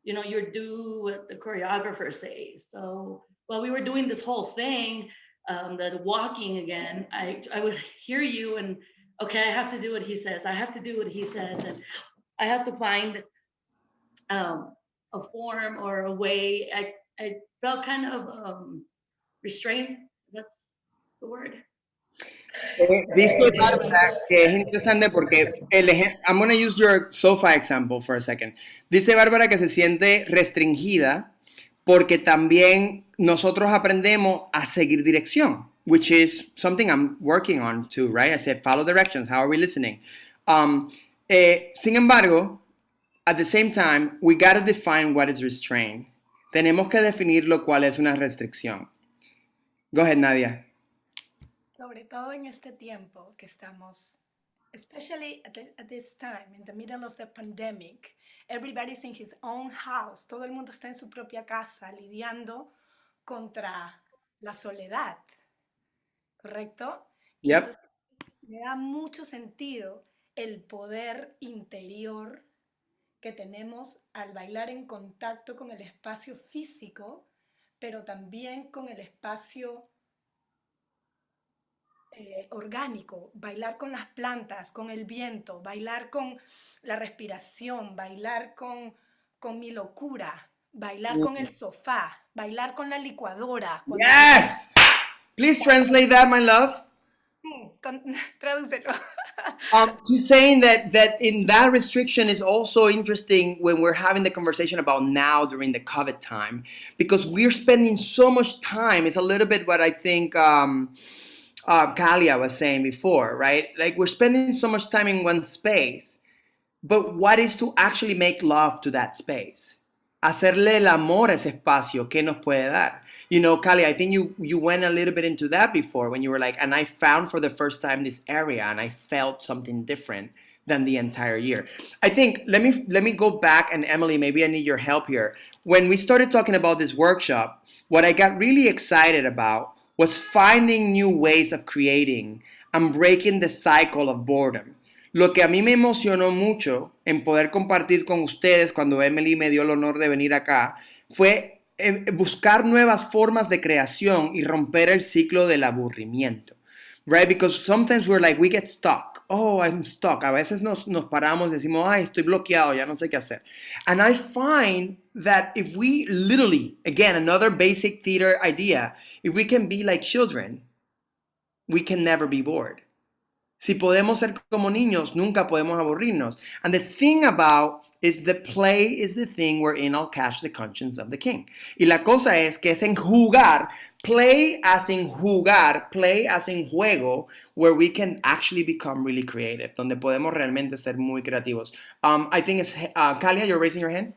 you do what the choreographer says. So while we were doing this whole thing, the walking again, I would hear you and okay, I have to do what he says. I have to do what he says, and I have to find a form or a way. I felt kind of restrained. That's the word. Dice Bárbara que es interesante porque I'm going to use your sofa example for a second. Dice Bárbara que se siente restringida porque también nosotros aprendemos a seguir dirección, which is something I'm working on too, right? I said follow directions. How are we listening? Sin embargo, at the same time, we got to define what is restraint. Tenemos que definir lo cual es una restricción. Go ahead, Nadia. Sobre todo en este tiempo que estamos, especially at this time, in the middle of the pandemic, everybody's in his own house, todo el mundo está en su propia casa lidiando contra la soledad, ¿correcto? Y Yep. entonces me da mucho sentido el poder interior que tenemos al bailar en contacto con el espacio físico, pero también con el espacio orgánico, bailar con las plantas, con el viento, bailar con la respiración, bailar con mi locura, bailar con el sofá, bailar con la licuadora. Yes! Please translate that, my love. Tradúcelo. She's saying that in that restriction is also interesting when we're having the conversation about now during the COVID time, because we're spending so much time. It's a little bit what I think Kalia was saying before, right? Like we're spending so much time in one space, but what is to actually make love to that space? Hacerle el amor a ese espacio, ¿qué nos puede dar? You know, Kali, I think you went a little bit into that before when you were like, and I found for the first time this area and I felt something different than the entire year. I think, let me go back, and Emily, maybe I need your help here. When we started talking about this workshop, what I got really excited about was finding new ways of creating and breaking the cycle of boredom. Lo que a mí me emocionó mucho en poder compartir con ustedes cuando Emily me dio el honor de venir acá fue buscar nuevas formas de creación y romper el ciclo del aburrimiento. Right? Because sometimes we're like, we get stuck. Oh, I'm stuck. A veces nos paramos y decimos, ay, estoy bloqueado, ya no sé qué hacer. And I find that if we literally, again, another basic theater idea, if we can be like children, we can never be bored. Si podemos ser como niños, nunca podemos aburrirnos. And the thing about is the play is the thing wherein I'll catch the conscience of the king. Y la cosa es que es en jugar, play as in jugar, play as in juego, where we can actually become really creative, donde podemos realmente ser muy creativos. I think it's, Kalia, you're raising your hand?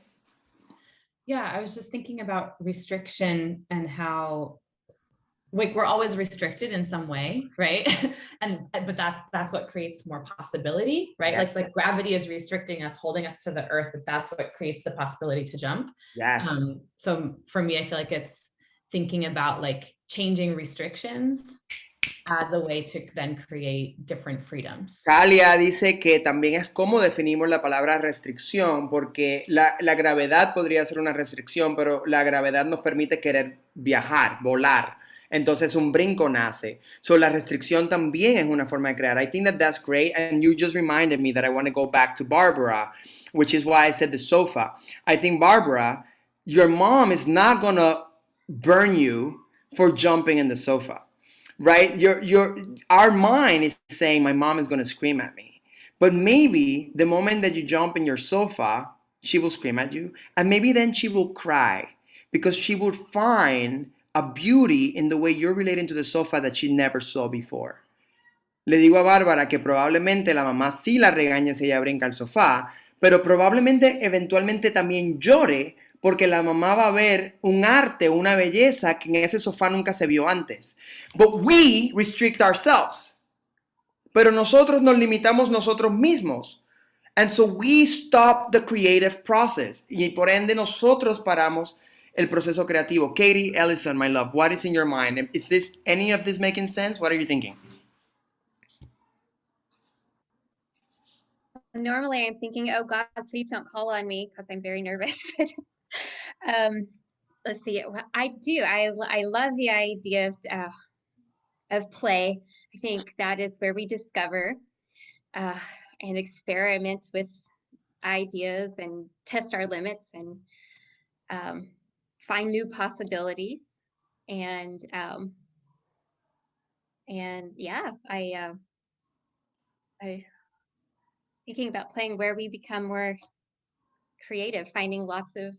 Yeah, I was just thinking about restriction and how like we're always restricted in some way, right? But that's what creates more possibility, right? Yes. Like gravity is restricting us, holding us to the earth, but that's what creates the possibility to jump. Yes. So for me, I feel like it's thinking about like changing restrictions as a way to then create different freedoms. Talia dice que también es como definimos la palabra restricción, porque la gravedad podría ser una restricción, pero la gravedad nos permite querer viajar, volar. Entonces un brinco nace. So la restricción también es una forma de crear. I think that that's great, and you just reminded me that I want to go back to Barbara, which is why I said the sofa. I think, Barbara, your mom is not going to burn you for jumping in the sofa. Right? Our mind is saying my mom is going to scream at me. But maybe the moment that you jump in your sofa, she will scream at you. And maybe then she will cry because she will find a beauty in the way you're relating to the sofa that she never saw before. Le digo a Bárbara que probablemente la mamá sí la regañe si ella brinca al sofá, pero probablemente eventualmente también llore porque la mamá va a ver un arte, una belleza que en ese sofá nunca se vio antes. But we restrict ourselves. Pero nosotros nos limitamos nosotros mismos. And so we stop the creative process. Y por ende nosotros paramos el proceso creativo. Katie Ellison, my love, what is in your mind? Is this any of this making sense? What are you thinking? Normally I'm thinking, oh God, please don't call on me because I'm very nervous. Let's see. I do. I love the idea of play. I think that is where we discover and experiment with ideas and test our limits and find new possibilities. And yeah, I thinking about playing where we become more creative, finding lots of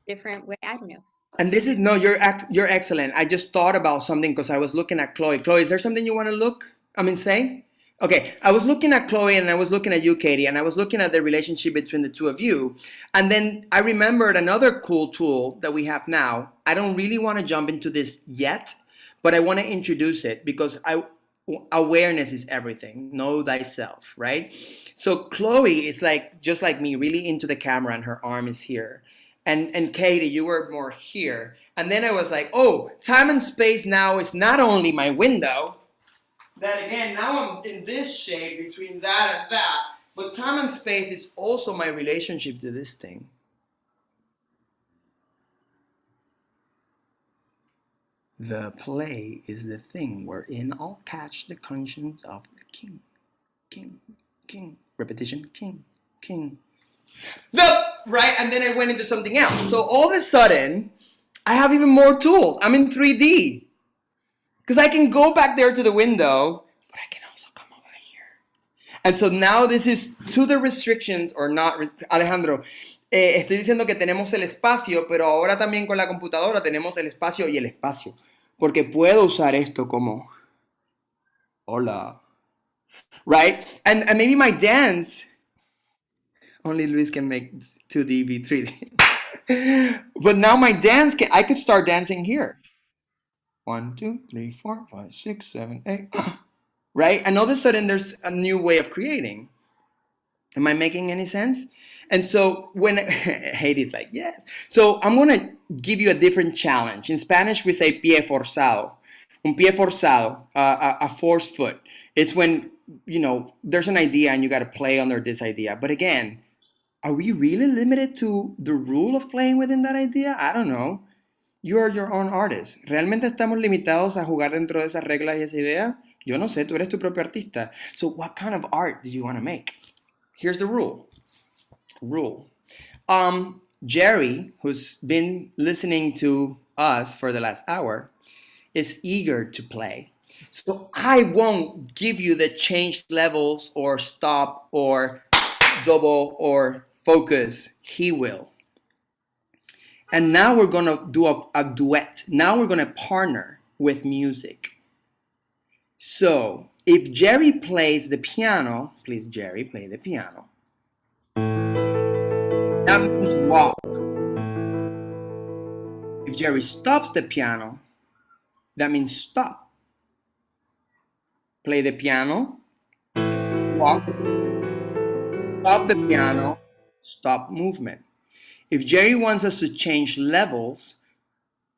different ways. I don't know. And this is, no, you're excellent. I just thought about something because I was looking at Chloe. Chloe, is there something you want to say? Okay, I was looking at Chloe and I was looking at you, Katie, and I was looking at the relationship between the two of you. And then I remembered another cool tool that we have now. I don't really want to jump into this yet, but I want to introduce it because awareness is everything. Know thyself, right? So Chloe is like, just like me, really into the camera and her arm is here. And Katie, you were more here. And then I was like, oh, time and space now is not only my window, that again, now I'm in this shape between that and that, but time and space is also my relationship to this thing. The play is the thing wherein I'll catch the conscience of the king. King, king, repetition, king, king. No, right? And then I went into something else. So all of a sudden, I have even more tools. I'm in 3D. Because I can go back there to the window, but I can also come over here. And so now this is to the restrictions or not. Alejandro, estoy diciendo que tenemos el espacio, pero ahora también con la computadora tenemos el espacio y el espacio. Porque puedo usar esto como, hola. Right? And maybe my dance, only Luis can make 2D be 3D. But now my dance, I could start dancing here. 1, 2, 3, 4, 5, 6, 7, 8. Right? And all of a sudden there's a new way of creating. Am I making any sense? And so when Heidi's like, yes. So I'm going to give you a different challenge. In Spanish, we say pie forzado. Un pie forzado, a forced foot. It's when, there's an idea and you got to play under this idea. But again, are we really limited to the rule of playing within that idea? I don't know. You are your own artist. ¿Realmente estamos limitados a jugar dentro de esas reglas y esa idea? Yo no sé, tú eres tu propio artista. So what kind of art do you want to make? Here's the rule. Jerry, who's been listening to us for the last hour, is eager to play. So I won't give you the change levels or stop or double or focus. He will. And now we're going to do a duet. Now we're going to partner with music. So if Jerry plays the piano, please, Jerry, play the piano. That means walk. If Jerry stops the piano, that means stop. Play the piano, walk, stop the piano, stop movement. If Jerry wants us to change levels,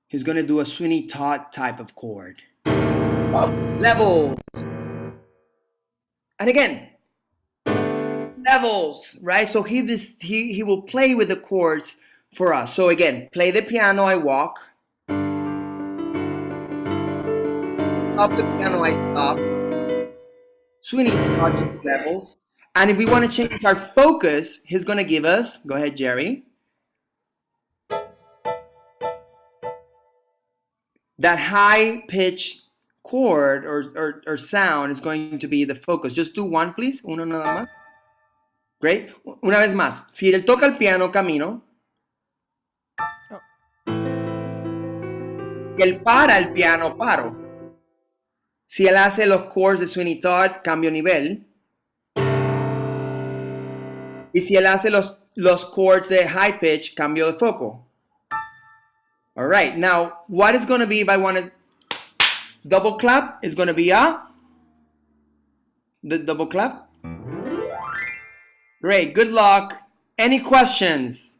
he's going to do a Sweeney Todd type of chord. Levels. And again, levels, right? So he will play with the chords for us. So again, play the piano, I walk. Stop the piano, I stop. Sweeney Todd levels. And if we want to change our focus, he's going to give us, go ahead, Jerry. That high pitch chord or sound is going to be the focus. Just do one, please. Uno nada más. Great. Una vez más. Si él toca el piano, camino. Si él para el piano, paro. Si él hace los chords de Sweeney Todd, cambio nivel. Y si él hace los chords de high pitch, cambio de foco. All right. Now, what is going to be if I want to double clap? It's going to be the double clap. Great. Good luck. Any questions?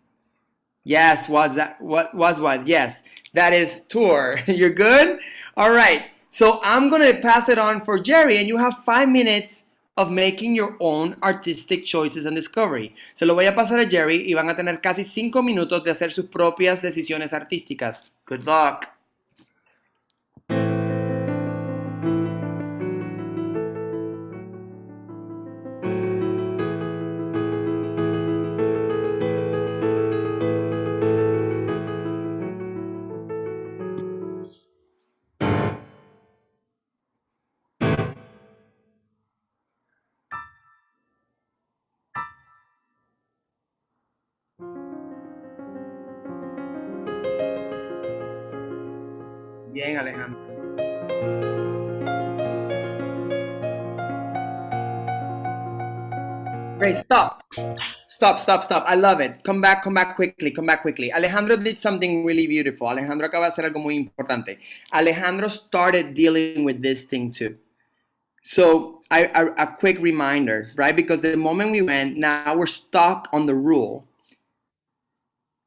Yes. What? Yes. That is tour. You're good? All right. So I'm going to pass it on for Jerry, and you have 5 minutes of making your own artistic choices and discovery. Se lo voy a pasar a Jerry y van a tener casi 5 minutos de hacer sus propias decisiones artísticas. Good luck. Bien, Alejandro. Great, stop. I love it. Come back quickly. Alejandro did something really beautiful. Alejandro acaba de hacer algo muy importante. Alejandro started dealing with this thing too. So a quick reminder, right? Because the moment we went, now we're stuck on the rule,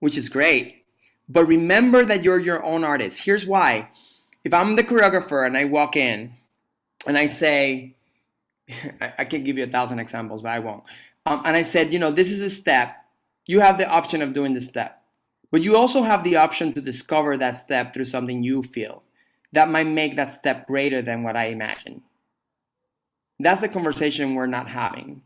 which is great. But remember that you're your own artist. Here's why. If I'm the choreographer and I walk in and I say, I can give you 1,000 examples, but I won't. And I said, this is a step. You have the option of doing the step. But you also have the option to discover that step through something you feel that might make that step greater than what I imagine. That's the conversation we're not having,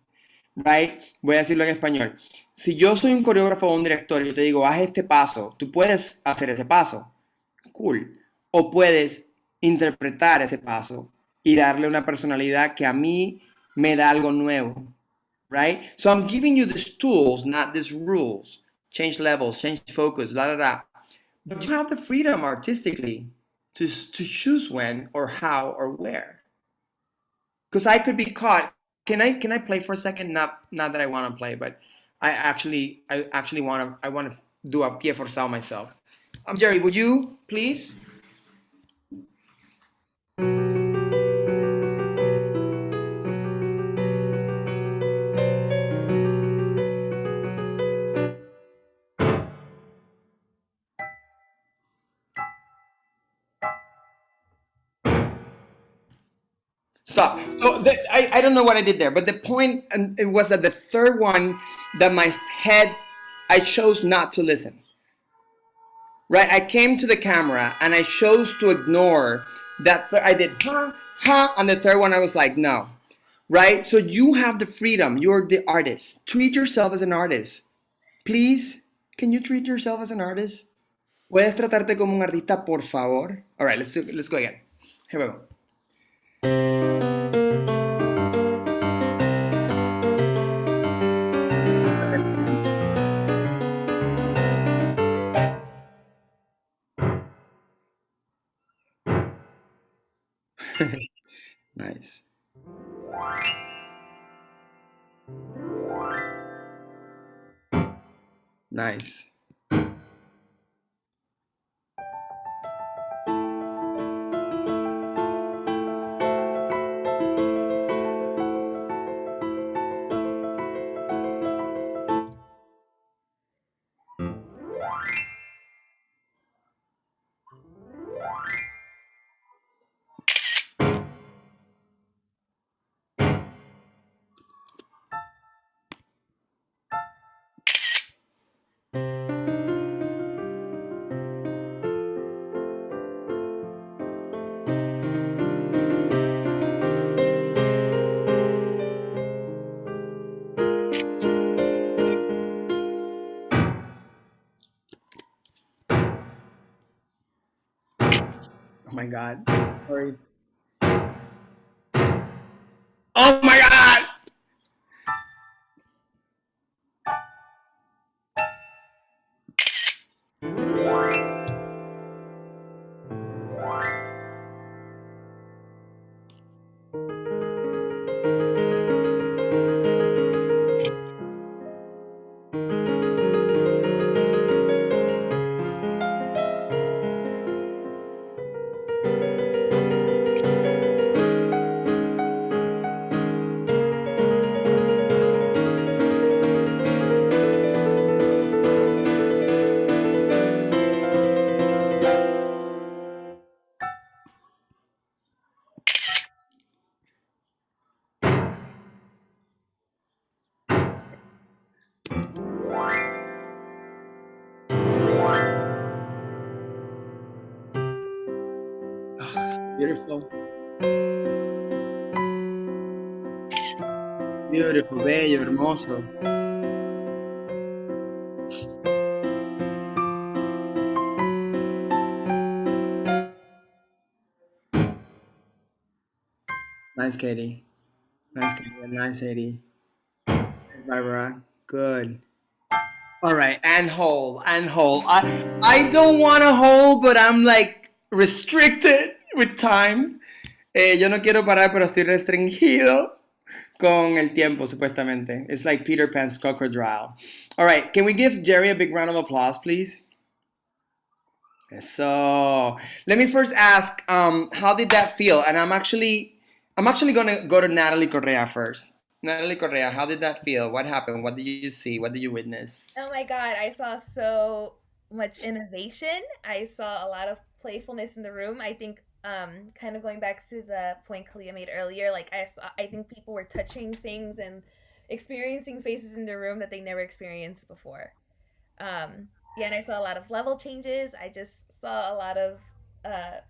right? Voy a decirlo en español. Si yo soy un coreógrafo o un director y yo te digo, haz este paso, tú puedes hacer ese paso. Cool. O puedes interpretar ese paso y darle una personalidad que a mí me da algo nuevo, right? So I'm giving you these tools, not these rules. Change levels, change focus, la la la. But you have the freedom artistically to choose when or how or where. Because I could be caught. Can I play for a second? Not that I want to play, but I actually want to do a pie forzado myself. Jerry, would you please? Stop. So I don't know what I did there, but the point it was that the third one that my head, I chose not to listen. Right? I came to the camera and I chose to ignore that. I did ha, and the third one I was like, no. Right? So you have the freedom. You're the artist. Treat yourself as an artist. Please, can you treat yourself as an artist? ¿Puedes tratarte como un artista, por favor? All right, let's go again. Here we go. Nice. Nice. Oh my God. Sorry. Oh my God. Beautiful. Beautiful, bello, hermoso. Nice, Katie. Nice, Katie. Nice, Katie. Barbara. Good. All right, and hold, and hold. I don't want to hold, but I'm like restricted with time. Yo no quiero parar, pero estoy restringido con el tiempo, supuestamente. It's like Peter Pan's crocodile. All right, can we give Jerry a big round of applause, please? So let me first ask, how did that feel? And I'm actually gonna go to Natalie Correa first. Natalie Correa, how did that feel? What happened? What did you see? What did you witness? Oh my God, I saw so much innovation. I saw a lot of playfulness in the room. I think kind of going back to the point Kalia made earlier, like I think people were touching things and experiencing spaces in the room that they never experienced before. Yeah, and I saw a lot of level changes. I just saw a lot uh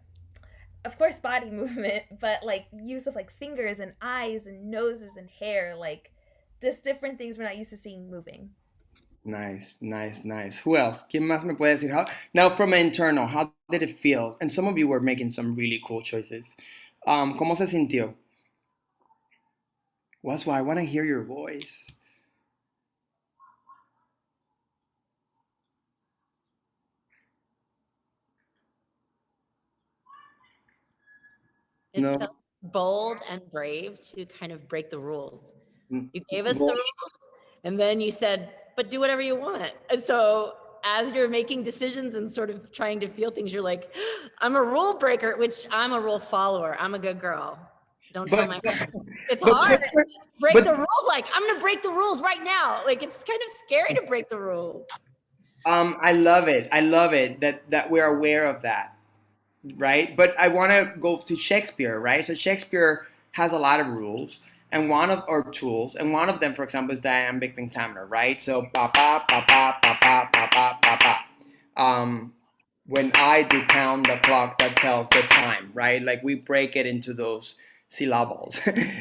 of course body movement, but like use of like fingers and eyes and noses and hair, like just different things we're not used to seeing moving. Nice, nice, nice. Who else? ¿Quién más me puede decir? Now, from internal, how did it feel? And some of you were making some really cool choices. ¿Cómo se sintió? That's why I want to hear your voice. It No. felt bold and brave to kind of break the rules. Mm, You gave us the well- rules, and then you said, but do whatever you want. And so as you're making decisions and sort of trying to feel things, you're like, I'm a rule breaker, which I'm a rule follower. I'm a good girl. Don't tell my friends. It's hard. Break the rules. Like, I'm gonna break the rules right now. Like, it's kind of scary to break the rules. I love it. I love it that we're aware of that, right? But I want to go to Shakespeare, right? So Shakespeare has a lot of rules and or tools, and one of them, for example, is the iambic pentameter, right? So pa pa pa pa pa pa pa pa pa pa. When I do count the clock that tells the time, right? Like we break it into those syllables,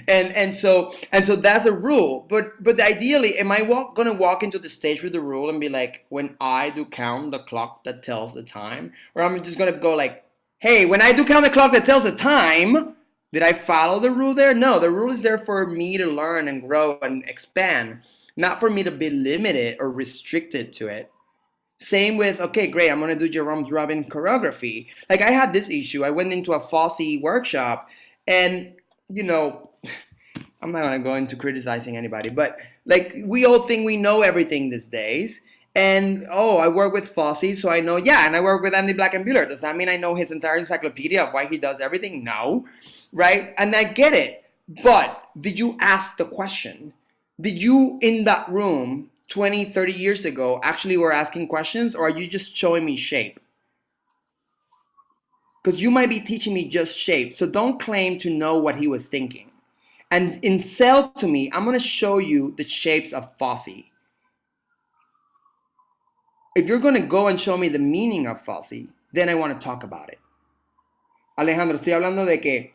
and so that's a rule. But ideally, am I gonna walk into the stage with the rule and be like, when I do count the clock that tells the time, or I'm just gonna go like, hey, when I do count the clock that tells the time, did I follow the rule there? No, the rule is there for me to learn and grow and expand, not for me to be limited or restricted to it. Same with, okay, great, I'm gonna do Jerome's Robin choreography. Like I had this issue. I went into a Fosse workshop and, you know, I'm not gonna go into criticizing anybody, but like we all think we know everything these days. And oh, I work with Fosse, so I know, yeah, and I work with Andy Blankenbuehler. Does that mean I know his entire encyclopedia of why he does everything? No, right? And I get it. But did you ask the question? Did you, in that room 20, 30 years ago, actually were asking questions, or are you just showing me shape? Because you might be teaching me just shape, so don't claim to know what he was thinking. And in Sell to Me, I'm going to show you the shapes of Fosse. If you're going to go and show me the meaning of Fosse, then I want to talk about it. Alejandro, estoy hablando de que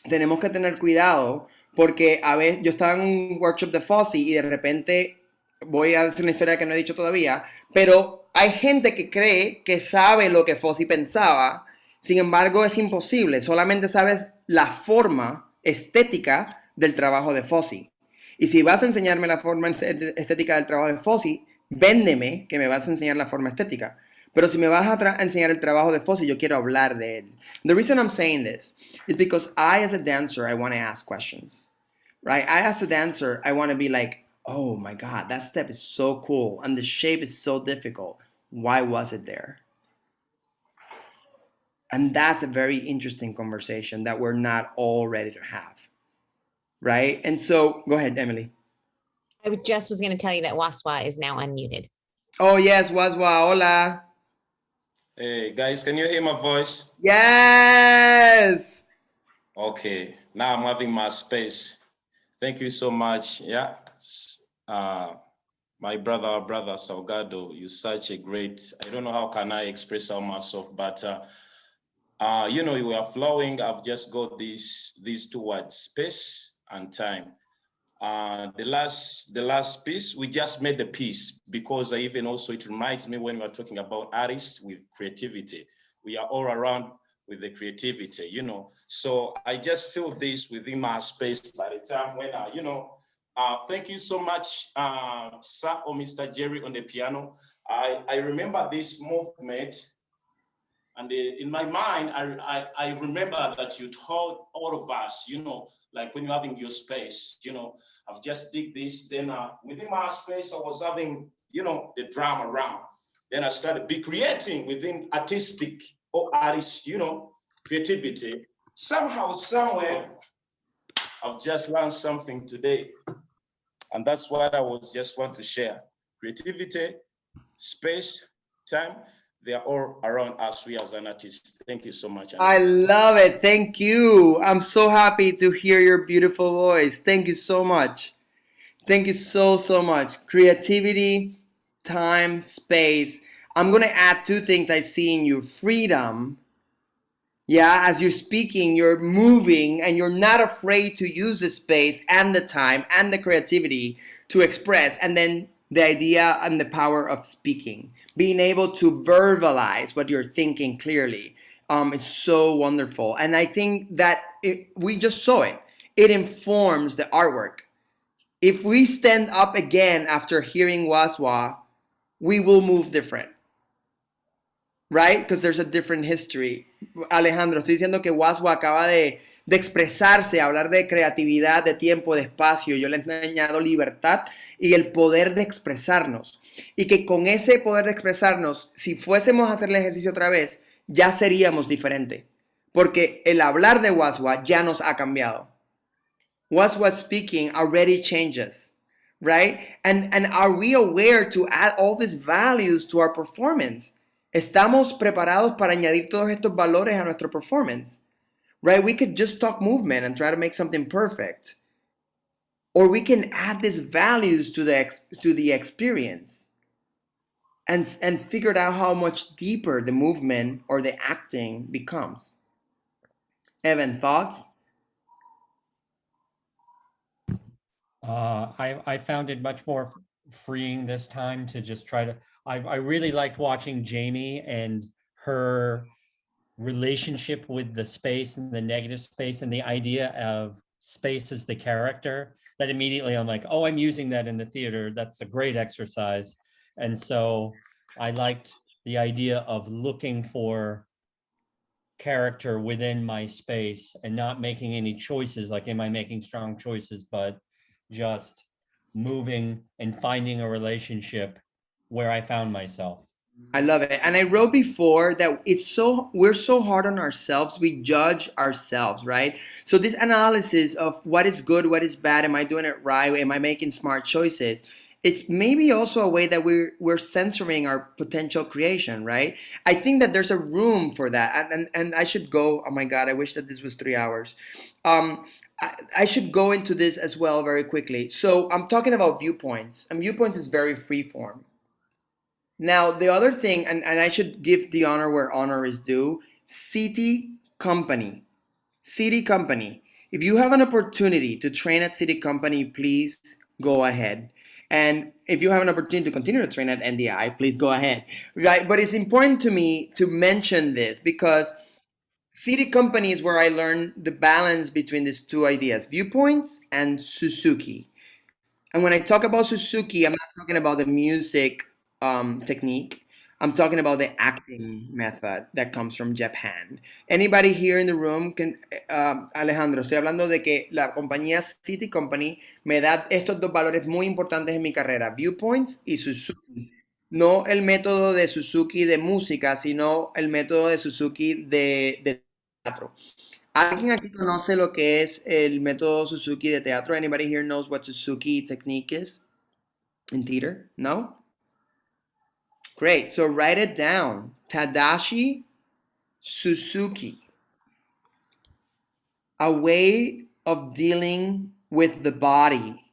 tenemos que tener cuidado porque a veces yo estaba en un workshop de Fosse y de repente voy a decir una historia que no he dicho todavía, pero hay gente que cree que sabe lo que Fosse pensaba, sin embargo es imposible, solamente sabes la forma estética del trabajo de Fosse. Y si vas a enseñarme la forma estética del trabajo de Fosse, véndeme que me vas a enseñar la forma estética. Pero si me vas a enseñar el trabajo de Fosse, yo quiero hablar de él. The reason I'm saying this is because I, as a dancer, I want to ask questions, right? I, as a dancer, I want to be like, oh my God, that step is so cool. And the shape is so difficult. Why was it there? And that's a very interesting conversation that we're not all ready to have, right? And so, go ahead, Emily. I just was going to tell you that Waswa is now unmuted. Oh, yes, Waswa, hola. Hey, guys, can you hear my voice? Yes! Okay, now I'm having my space. Thank you so much. Yeah, my brother Salgado, you're such a great, I don't know how can I express myself, but you know, you are flowing. I've just got these two words, space and time. The last piece, we just made the piece because even also it reminds me when we're talking about artists with creativity, we are all around with the creativity, you know. So I just feel this within my space by the time when you know, thank you so much, Sir or Mr. Jerry on the piano. I remember this movement, and in my mind, I remember that you told all of us, you know, like when you're having your space, you know, I've just did this. Then within my space, I was having, you know, the drum around. Then I started be creating within artistic or artist, you know, creativity. Somehow, somewhere, I've just learned something today. And that's what I was just want to share. Creativity, space, time, they are all around us, we as an artist. Thank you so much. I love it. Thank you. I'm so happy to hear your beautiful voice. Thank you so much. Thank you so, so much. Creativity, time, space. I'm going to add two things I see in you. Freedom. Yeah, as you're speaking, you're moving and you're not afraid to use the space and the time and the creativity to express. And then the idea and the power of speaking, being able to verbalize what you're thinking clearly. It's so wonderful. And I think that we just saw it. It informs the artwork. If we stand up again after hearing Waswa, we will move different. Right? Because there's a different history. Alejandro, estoy diciendo que Waswa acaba de expresarse, hablar de creatividad, de tiempo, de espacio. Yo le he enseñado libertad y el poder de expresarnos. Y que con ese poder de expresarnos, si fuésemos a hacer el ejercicio otra vez, ya seríamos diferentes. Porque el hablar de Waswa ya nos ha cambiado. Waswa speaking already changes. Right? And are we aware to add all these values to our performance? ¿Estamos preparados para añadir todos estos valores a nuestro performance? Right? We could just talk movement and try to make something perfect. Or we can add these values to the experience and figure out how much deeper the movement or the acting becomes. Evan, thoughts? I found it much more freeing this time to just try to, I really liked watching Jamie and her relationship with the space and the negative space and the idea of space as the character. That immediately I'm like, oh, I'm using that in the theater. That's a great exercise. And so I liked the idea of looking for character within my space and not making any choices, like am I making strong choices, but just moving and finding a relationship where I found myself. I love it. And I wrote before that we're so hard on ourselves. We judge ourselves, right? So this analysis of what is good, what is bad, am I doing it right? Am I making smart choices? It's maybe also a way that we're censoring our potential creation, right? I think that there's a room for that. And I should go, oh my God, I wish that this was 3 hours. I should go into this as well very quickly. So I'm talking about viewpoints, and viewpoints is very free form. Now, the other thing, and I should give the honor where honor is due, City Company. City Company. If you have an opportunity to train at City Company, please go ahead. And if you have an opportunity to continue to train at NDI, please go ahead. Right? But it's important to me to mention this because City Company is where I learned the balance between these two ideas, viewpoints and Suzuki. And when I talk about Suzuki, I'm not talking about the music technique. I'm talking about the acting method that comes from Japan. Anybody here in the room can, Alejandro, estoy hablando de que la compañía City Company me da estos dos valores muy importantes en mi carrera, viewpoints y Suzuki. No el método de Suzuki de música, sino el método de Suzuki de teatro. ¿Alguien aquí conoce lo que es el método Suzuki de teatro? Anybody here knows what Suzuki technique is in theater? No? Great. So write it down. Tadashi Suzuki. A way of dealing with the body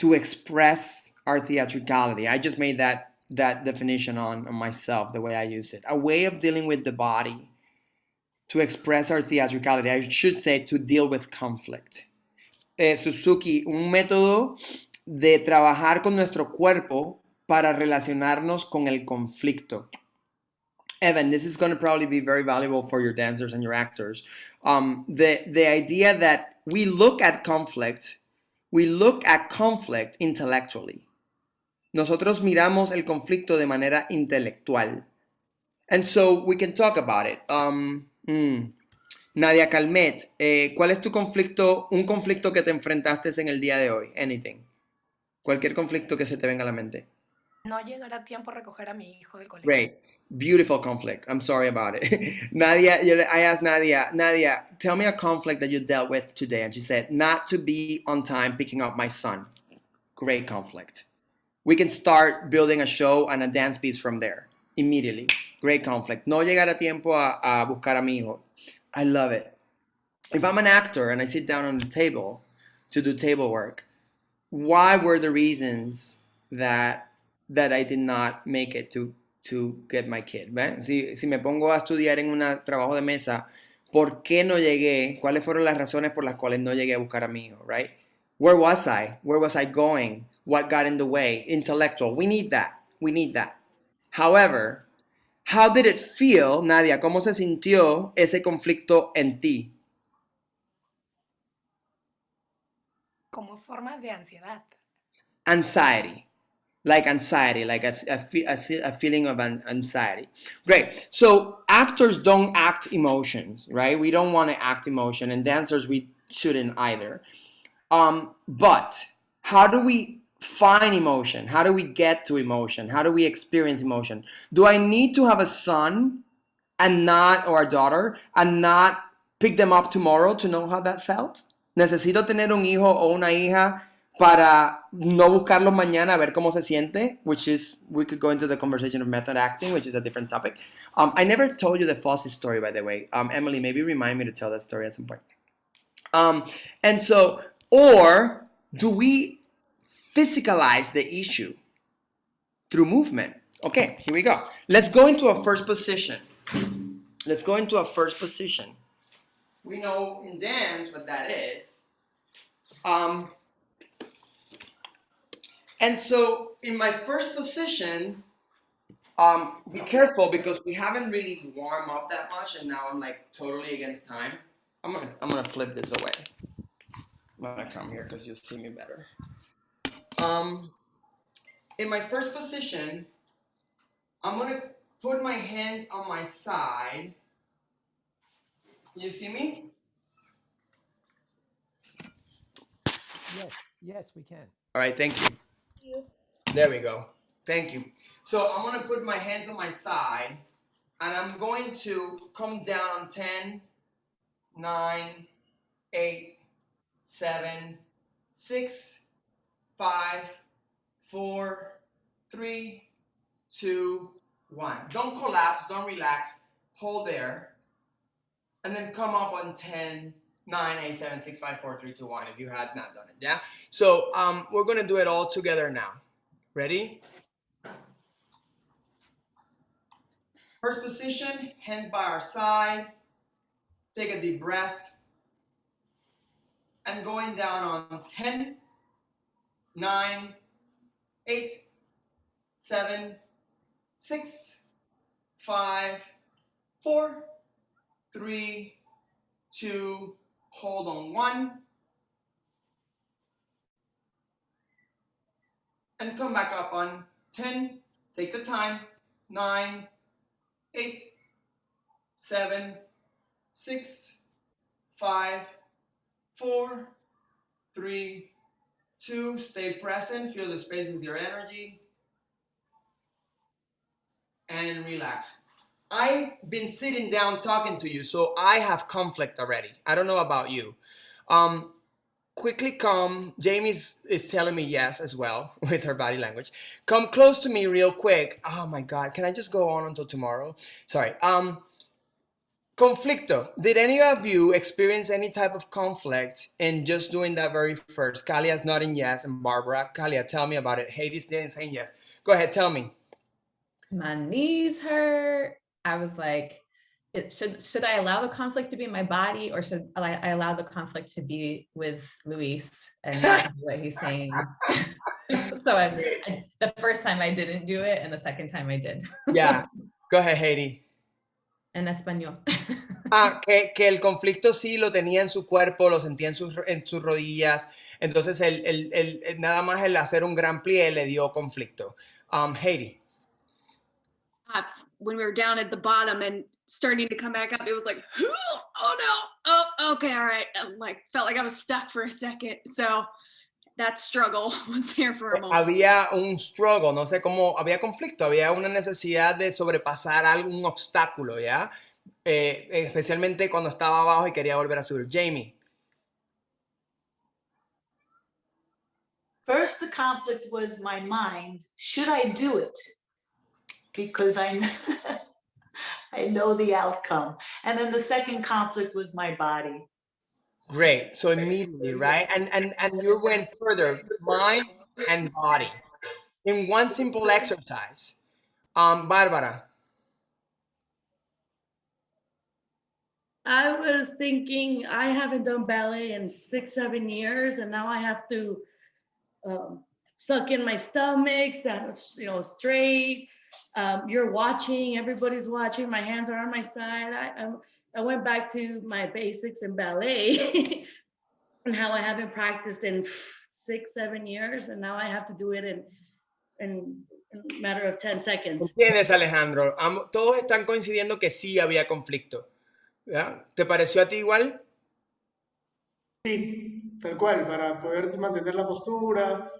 to express our theatricality. I just made that definition on myself, the way I use it. A way of dealing with the body to express our theatricality. I should say to deal with conflict. Suzuki, un método de trabajar con nuestro cuerpo para relacionarnos con el conflicto. Evan, this is going to probably be very valuable for your dancers and your actors. The idea that we look at conflict intellectually. Nosotros miramos el conflicto de manera intelectual. And so we can talk about it. Nadia Calmet, ¿cuál es tu conflicto, un conflicto que te enfrentaste en el día de hoy? Anything. Cualquier conflicto que se te venga a la mente. No llegar a tiempo a recoger a mi hijo del colegio. Great. Beautiful conflict. I'm sorry about it. Nadia, I asked Nadia, tell me a conflict that you dealt with today. And she said, not to be on time picking up my son. Great conflict. We can start building a show and a dance piece from there. Immediately. Great conflict. No llegar a tiempo a buscar a mi hijo. I love it. If I'm an actor and I sit down on the table to do table work, why were the reasons that I did not make it to get my kid? ¿Ven? Si me pongo a estudiar en un trabajo de mesa, ¿por qué no llegué? ¿Cuáles fueron las razones por las cuales no llegué a buscar a mi hijo? Right? Where was I? Where was I going? What got in the way? Intellectual. We need that. We need that. However, how did it feel, Nadia? ¿Cómo se sintió ese conflicto en ti? Como forma de ansiedad. Anxiety. Like anxiety, like a feeling of anxiety. Great. So actors don't act emotions, right? We don't want to act emotion, and dancers, we shouldn't either. But how do we find emotion? How do we get to emotion? How do we experience emotion? Do I need to have a son or a daughter and not pick them up tomorrow to know how that felt? ¿Necesito tener un hijo o una hija para no buscarlos mañana a ver cómo se siente? Which is, we could go into the conversation of method acting, which is a different topic. I never told you the Fosse story, by the way. Emily, maybe remind me to tell that story at some point. And so, or do we physicalize the issue through movement? Okay, here we go. Let's go into a first position. Let's go into a first position. We know in dance what that is. And so in my first position, be careful because we haven't really warmed up that much, and now I'm like totally against time. I'm gonna flip this away. I'm gonna come here because you'll see me better. In my first position, I'm gonna put my hands on my side. You see me? Yes, we can. All right, thank you. There we go. Thank you. So I'm going to put my hands on my side, and I'm going to come down on 10, 9, 8, 7, 6, 5, 4, 3, 2, 1. Don't collapse, don't relax. Hold there. And then come up on 10, 9, 8, 7, 6, 5, 4, 3, 2, 1 if you had not done it. Yeah? So we're going to do it all together now. Ready? First position, hands by our side. Take a deep breath. And going down on 10, 9, 8, 7, 6, 5, 4, 3, 2, hold on 1. And come back up on 10, take the time, 9, 8, 7, 6, 5, 4, 3, 2, stay present, feel the space with your energy, and relax. I've been sitting down talking to you, so I have conflict already. I don't know about you. Quickly come, Jamie is telling me yes as well with her body language. Come close to me real quick. Oh my God, can I just go on until tomorrow? Sorry. Conflicto. Did any of you experience any type of conflict in just doing that very first? Kalia's nodding yes, and Barbara. Kalia, tell me about it. Hades saying yes. Go ahead, tell me. My knees hurt. I was like, should I allow the conflict to be in my body, or should I allow the conflict to be with Luis and not do what he's saying? So the first time I didn't do it, and the second time I did. Yeah. Go ahead, Heidi. En español. Que el conflicto sí lo tenía en su cuerpo, lo sentía en sus rodillas. Entonces, nada más el hacer un gran plie le dio conflicto. Heidi. When we were down at the bottom and starting to come back up, it was like, oh no, oh, okay, all right. Felt like I was stuck for a second. So that struggle was there for a moment. Había un struggle, no sé cómo, había conflicto, había una necesidad de sobrepasar algún obstáculo, ¿ya? Especialmente cuando estaba abajo y quería volver a subir. Jamie. First, the conflict was my mind. Should I do it? Because I know the outcome. And then the second conflict was my body. Great. So immediately, right? And you went further, mind and body, in one simple exercise. Barbara. I was thinking I haven't done ballet in 6-7 years, and now I have to suck in my stomach, stand straight. You're watching, everybody's watching, my hands are on my side. I went back to my basics in ballet and how I haven't practiced in 6-7 years, and now I have to do it in a matter of 10 seconds. ¿Entiendes, Alejandro? Todos están coincidiendo que sí había conflicto. ¿Ya? ¿Te pareció a ti igual? Sí, tal cual, para poder mantener la postura,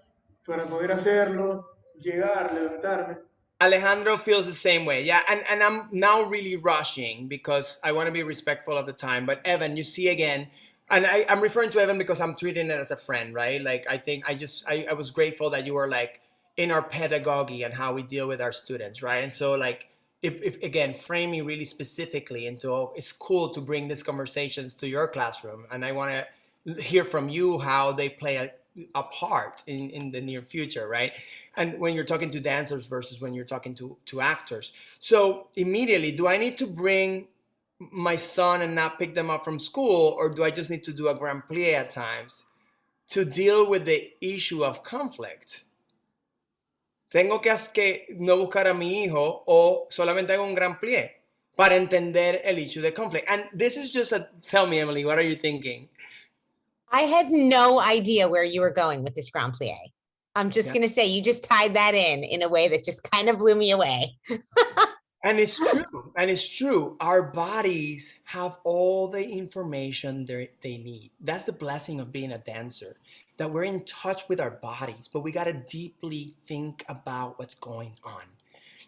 para poder hacerlo, llegar, levantarme. Alejandro feels the same way. Yeah, and I'm now really rushing because I want to be respectful of the time. But Evan, you see again, and I'm referring to Evan because I'm treating it as a friend, right? Like, I think I was grateful that you were like in our pedagogy and how we deal with our students, right? And so like, if again, framing really specifically into, oh, it's cool to bring these conversations to your classroom. And I want to hear from you how they play a part in the near future, right? And when you're talking to dancers versus when you're talking to actors. So immediately, do I need to bring my son and not pick them up from school, or do I just need to do a grand plie at times to deal with the issue of conflict? ¿Tengo que no buscar a mi hijo o solamente hago un gran plie para entender el issue de conflict? And this is just tell me, Emily, what are you thinking? I had no idea where you were going with this grand plie. I'm just going to say you just tied that in a way that just kind of blew me away. And it's true. And it's true. Our bodies have all the information they need. That's the blessing of being a dancer. that we're in touch with our bodies, but we gotta deeply think about what's going on.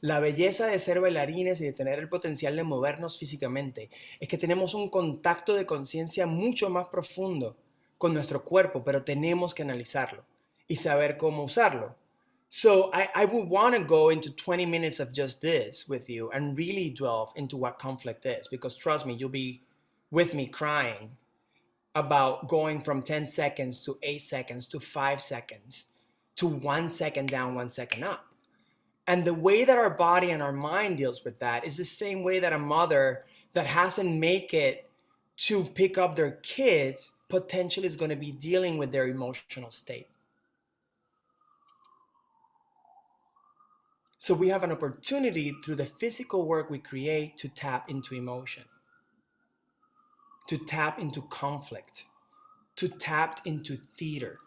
La belleza de ser bailarines y de tener el potencial de movernos físicamente es que tenemos un contacto de conciencia mucho más profundo con nuestro cuerpo, pero tenemos que analizarlo y saber cómo usarlo. So I would want to go into 20 minutes of just this with you and really delve into what conflict is, because trust me, you'll be with me crying about going from 10 seconds to 8 seconds to 5 seconds to 1 second down, 1 second up. And the way that our body and our mind deals with that is the same way that a mother that hasn't make it to pick up their kids potentially is going to be dealing with their emotional state. So we have an opportunity through the physical work we create to tap into emotion, to tap into conflict, to tap into theater.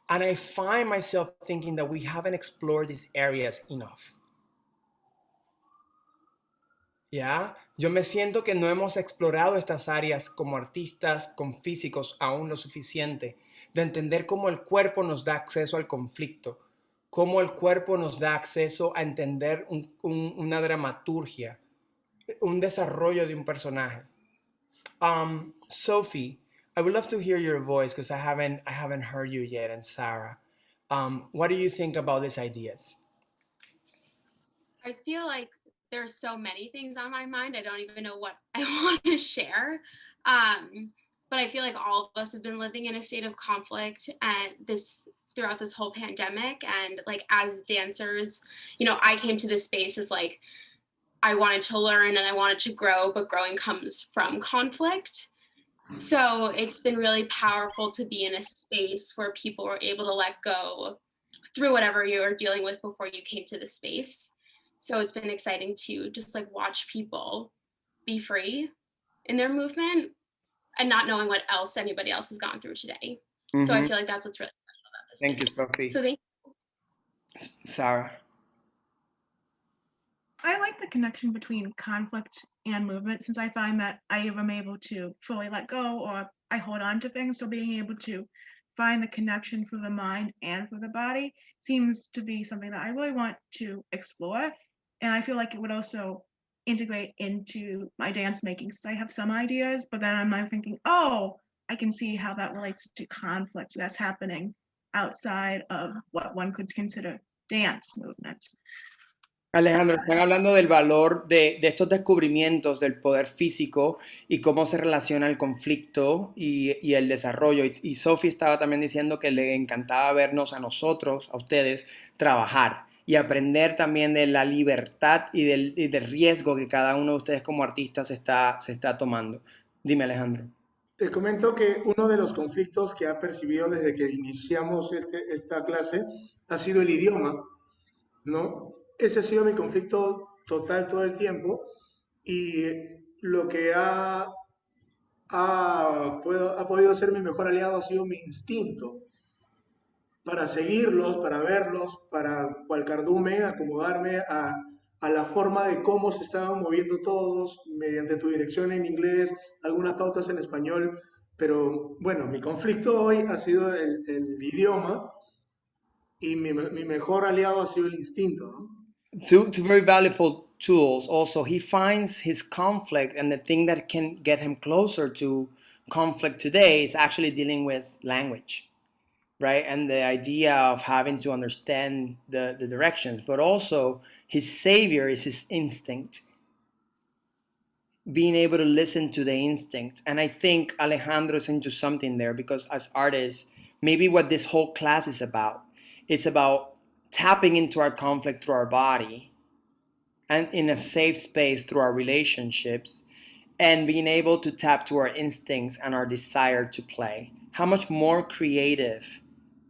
And I find myself thinking that we haven't explored these areas enough. ¿Ya? Yo me siento que no hemos explorado estas áreas como artistas, con físicos, aún lo suficiente, de entender cómo el cuerpo nos da acceso al conflicto, cómo el cuerpo nos da acceso a entender una dramaturgia, un desarrollo de un personaje. Sophie, I would love to hear your voice because I haven't heard you yet, and Sarah. What do you think about these ideas? I feel like there's so many things on my mind. I don't even know what I want to share. But I feel like all of us have been living in a state of conflict and throughout this whole pandemic. And like as dancers, I came to this space as like I wanted to learn and I wanted to grow, but growing comes from conflict. So it's been really powerful to be in a space where people were able to let go through whatever you were dealing with before you came to the space. So it's been exciting to just like watch people be free in their movement and not knowing what else anybody else has gone through today. So I feel like that's what's really special about this. Thank you, Sophie. So thank you. Sarah. I like the connection between conflict and movement, since I find that I am able to fully let go or I hold on to things. So being able to find the connection for the mind and for the body seems to be something that I really want to explore. And I feel like it would also integrate into my dance making, since I have some ideas, but then I'm like thinking, oh, I can see how that relates to conflict that's happening outside of what one could consider dance movement. Alejandro, están hablando del valor de estos descubrimientos del poder físico y cómo se relaciona el conflicto y el desarrollo. Y Sophie estaba también diciendo que le encantaba vernos a nosotros, a ustedes, trabajar y aprender también de la libertad y del riesgo que cada uno de ustedes como artistas se está tomando. Dime, Alejandro. Te comento que uno de los conflictos que ha percibido desde que iniciamos esta clase ha sido el idioma, ¿no? Ese ha sido mi conflicto total todo el tiempo y lo que ha podido ser mi mejor aliado ha sido mi instinto para seguirlos, para verlos, para cual cardumen acomodarme a la forma de cómo se estaban moviendo todos mediante tu dirección en inglés, algunas pautas en español, pero bueno, mi conflicto hoy ha sido el idioma y mi mejor aliado ha sido el instinto, ¿no? Two very valuable tools. Also, he finds his conflict, and the thing that can get him closer to conflict today is actually dealing with language, right? And the idea of having to understand the directions, but also his savior is his instinct, being able to listen to the instinct. And I think Alejandro is into something there, because as artists, maybe what this whole class is about, it's about tapping into our conflict through our body and in a safe space through our relationships, and being able to tap to our instincts and our desire to play. How much more creative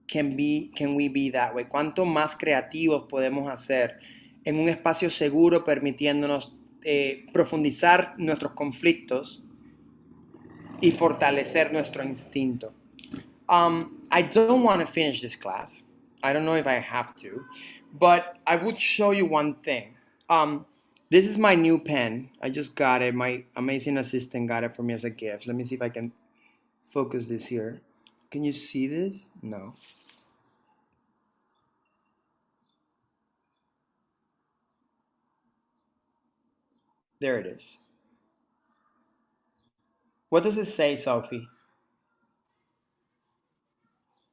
can we be that way? ¿Cuánto más creativos podemos hacer en un espacio seguro, permitiéndonos profundizar nuestros conflictos y fortalecer nuestro instinto? I don't want to finish this class. I don't know if I have to, but I would show you one thing. This is my new pen. I just got it. My amazing assistant got it for me as a gift. Let me see if I can focus this here. Can you see this? No. There it is. What does it say, Sophie?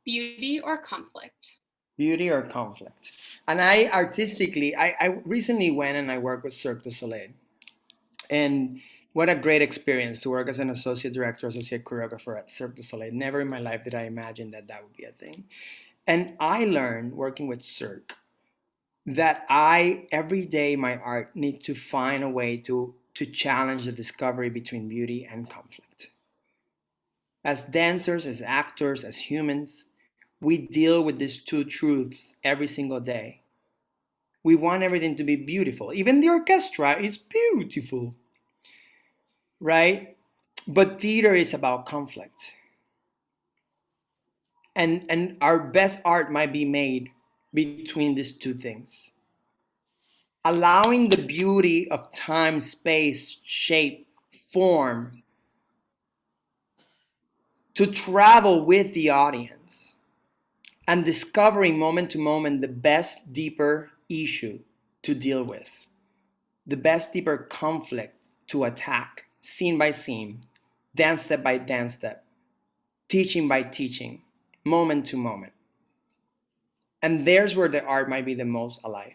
Beauty or conflict? Beauty or conflict? And I artistically, I recently went and I worked with Cirque du Soleil. And what a great experience to work as an associate director, associate choreographer at Cirque du Soleil. Never in my life did I imagine that that would be a thing. And I learned working with Cirque that I, every day, my art need to find a way to challenge the discovery between beauty and conflict. As dancers, as actors, as humans, we deal with these two truths every single day. We want everything to be beautiful. Even the orchestra is beautiful, right? But theater is about conflict. And our best art might be made between these two things. Allowing the beauty of time, space, shape, form to travel with the audience and discovering moment to moment the best, deeper issue to deal with, the best, deeper conflict to attack, scene by scene, dance step by dance step, teaching by teaching, moment to moment. And there's where the art might be the most alive.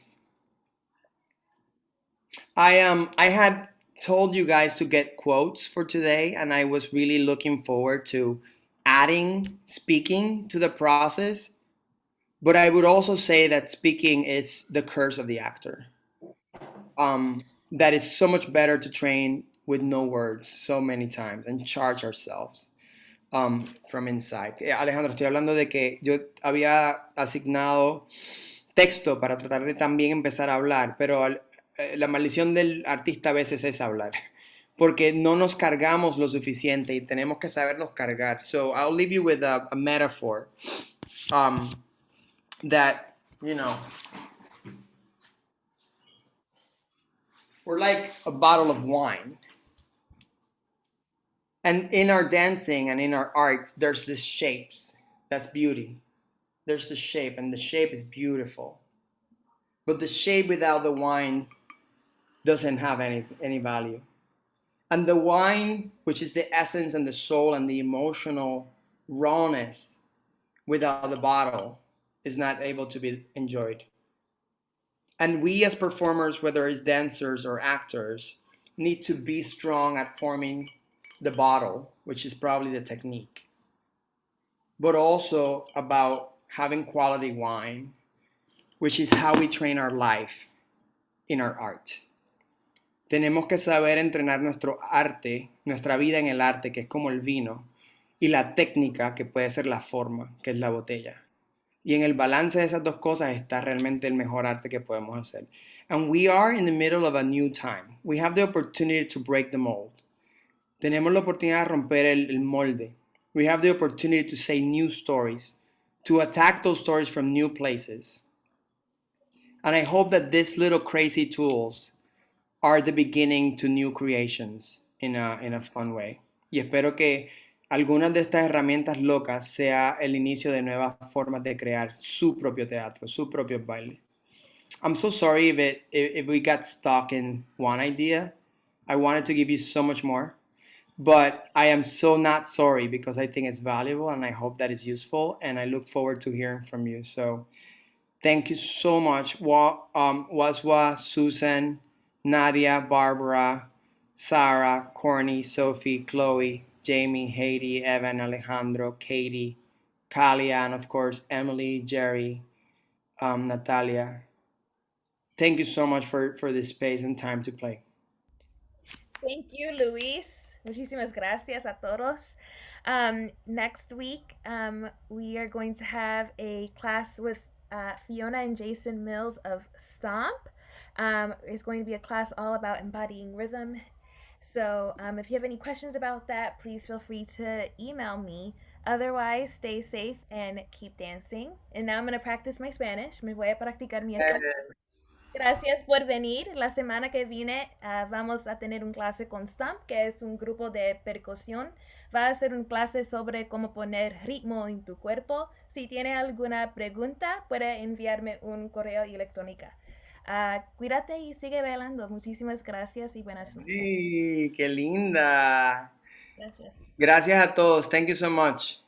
I had told you guys to get quotes for today, and I was really looking forward to adding speaking to the process. But I would also say that speaking is the curse of the actor. That is so much better to train with no words so many times and charge ourselves from inside. Alejandro, estoy hablando de que yo había asignado texto para tratar de también empezar a hablar, pero la maldición del artista a veces es hablar, porque no nos cargamos lo suficiente y tenemos que sabernos cargar. So I'll leave you with a metaphor that, you know, we're like a bottle of wine. And in our dancing and in our art, there's this shapes. That's beauty. There's the shape, and the shape is beautiful. But the shape without the wine doesn't have any value. And the wine, which is the essence and the soul and the emotional rawness without the bottle, is not able to be enjoyed. And we as performers, whether it's dancers or actors, need to be strong at forming the bottle, which is probably the technique, but also about having quality wine, which is how we train our life in our art. Tenemos que saber entrenar nuestro arte, nuestra vida en el arte, que es como el vino, y la técnica, que puede ser la forma, que es la botella. Y en el balance de esas dos cosas está realmente el mejor arte que podemos hacer. And we are in the middle of a new time. We have the opportunity to break the mold. Tenemos la oportunidad de romper el molde. We have the opportunity to say new stories, to attack those stories from new places. And I hope that these little crazy tools are the beginning to new creations in a fun way. Y espero que algunas de estas herramientas locas sea el inicio de nuevas formas de crear su propio teatro, su propio baile. I'm so sorry if we got stuck in one idea. I wanted to give you so much more, but I am so not sorry because I think it's valuable and I hope that it's useful, and I look forward to hearing from you. So thank you so much, Waswa, Susan, Nadia, Barbara, Sarah, Corny, Sophie, Chloe, Jamie, Haiti, Evan, Alejandro, Katie, Kalia, and of course, Emily, Jerry, Natalia. Thank you so much for this space and time to play. Thank you, Luis. Muchísimas gracias a todos. Next week, we are going to have a class with Fiona and Jason Mills of Stomp. It's going to be a class all about embodying rhythm. So if you have any questions about that, please feel free to email me. Otherwise, stay safe and keep dancing. And now I'm going to practice my Spanish. Me voy a practicar mi español. Gracias por venir. La semana que viene vamos a tener un clase con Stump, que es un grupo de percusión. Va a ser un clase sobre cómo poner ritmo en tu cuerpo. Si tiene alguna pregunta, puede enviarme un correo electrónico. Cuídate y sigue bailando. Muchísimas gracias y buenas noches. Sí, qué linda. Gracias. Gracias a todos. Thank you so much.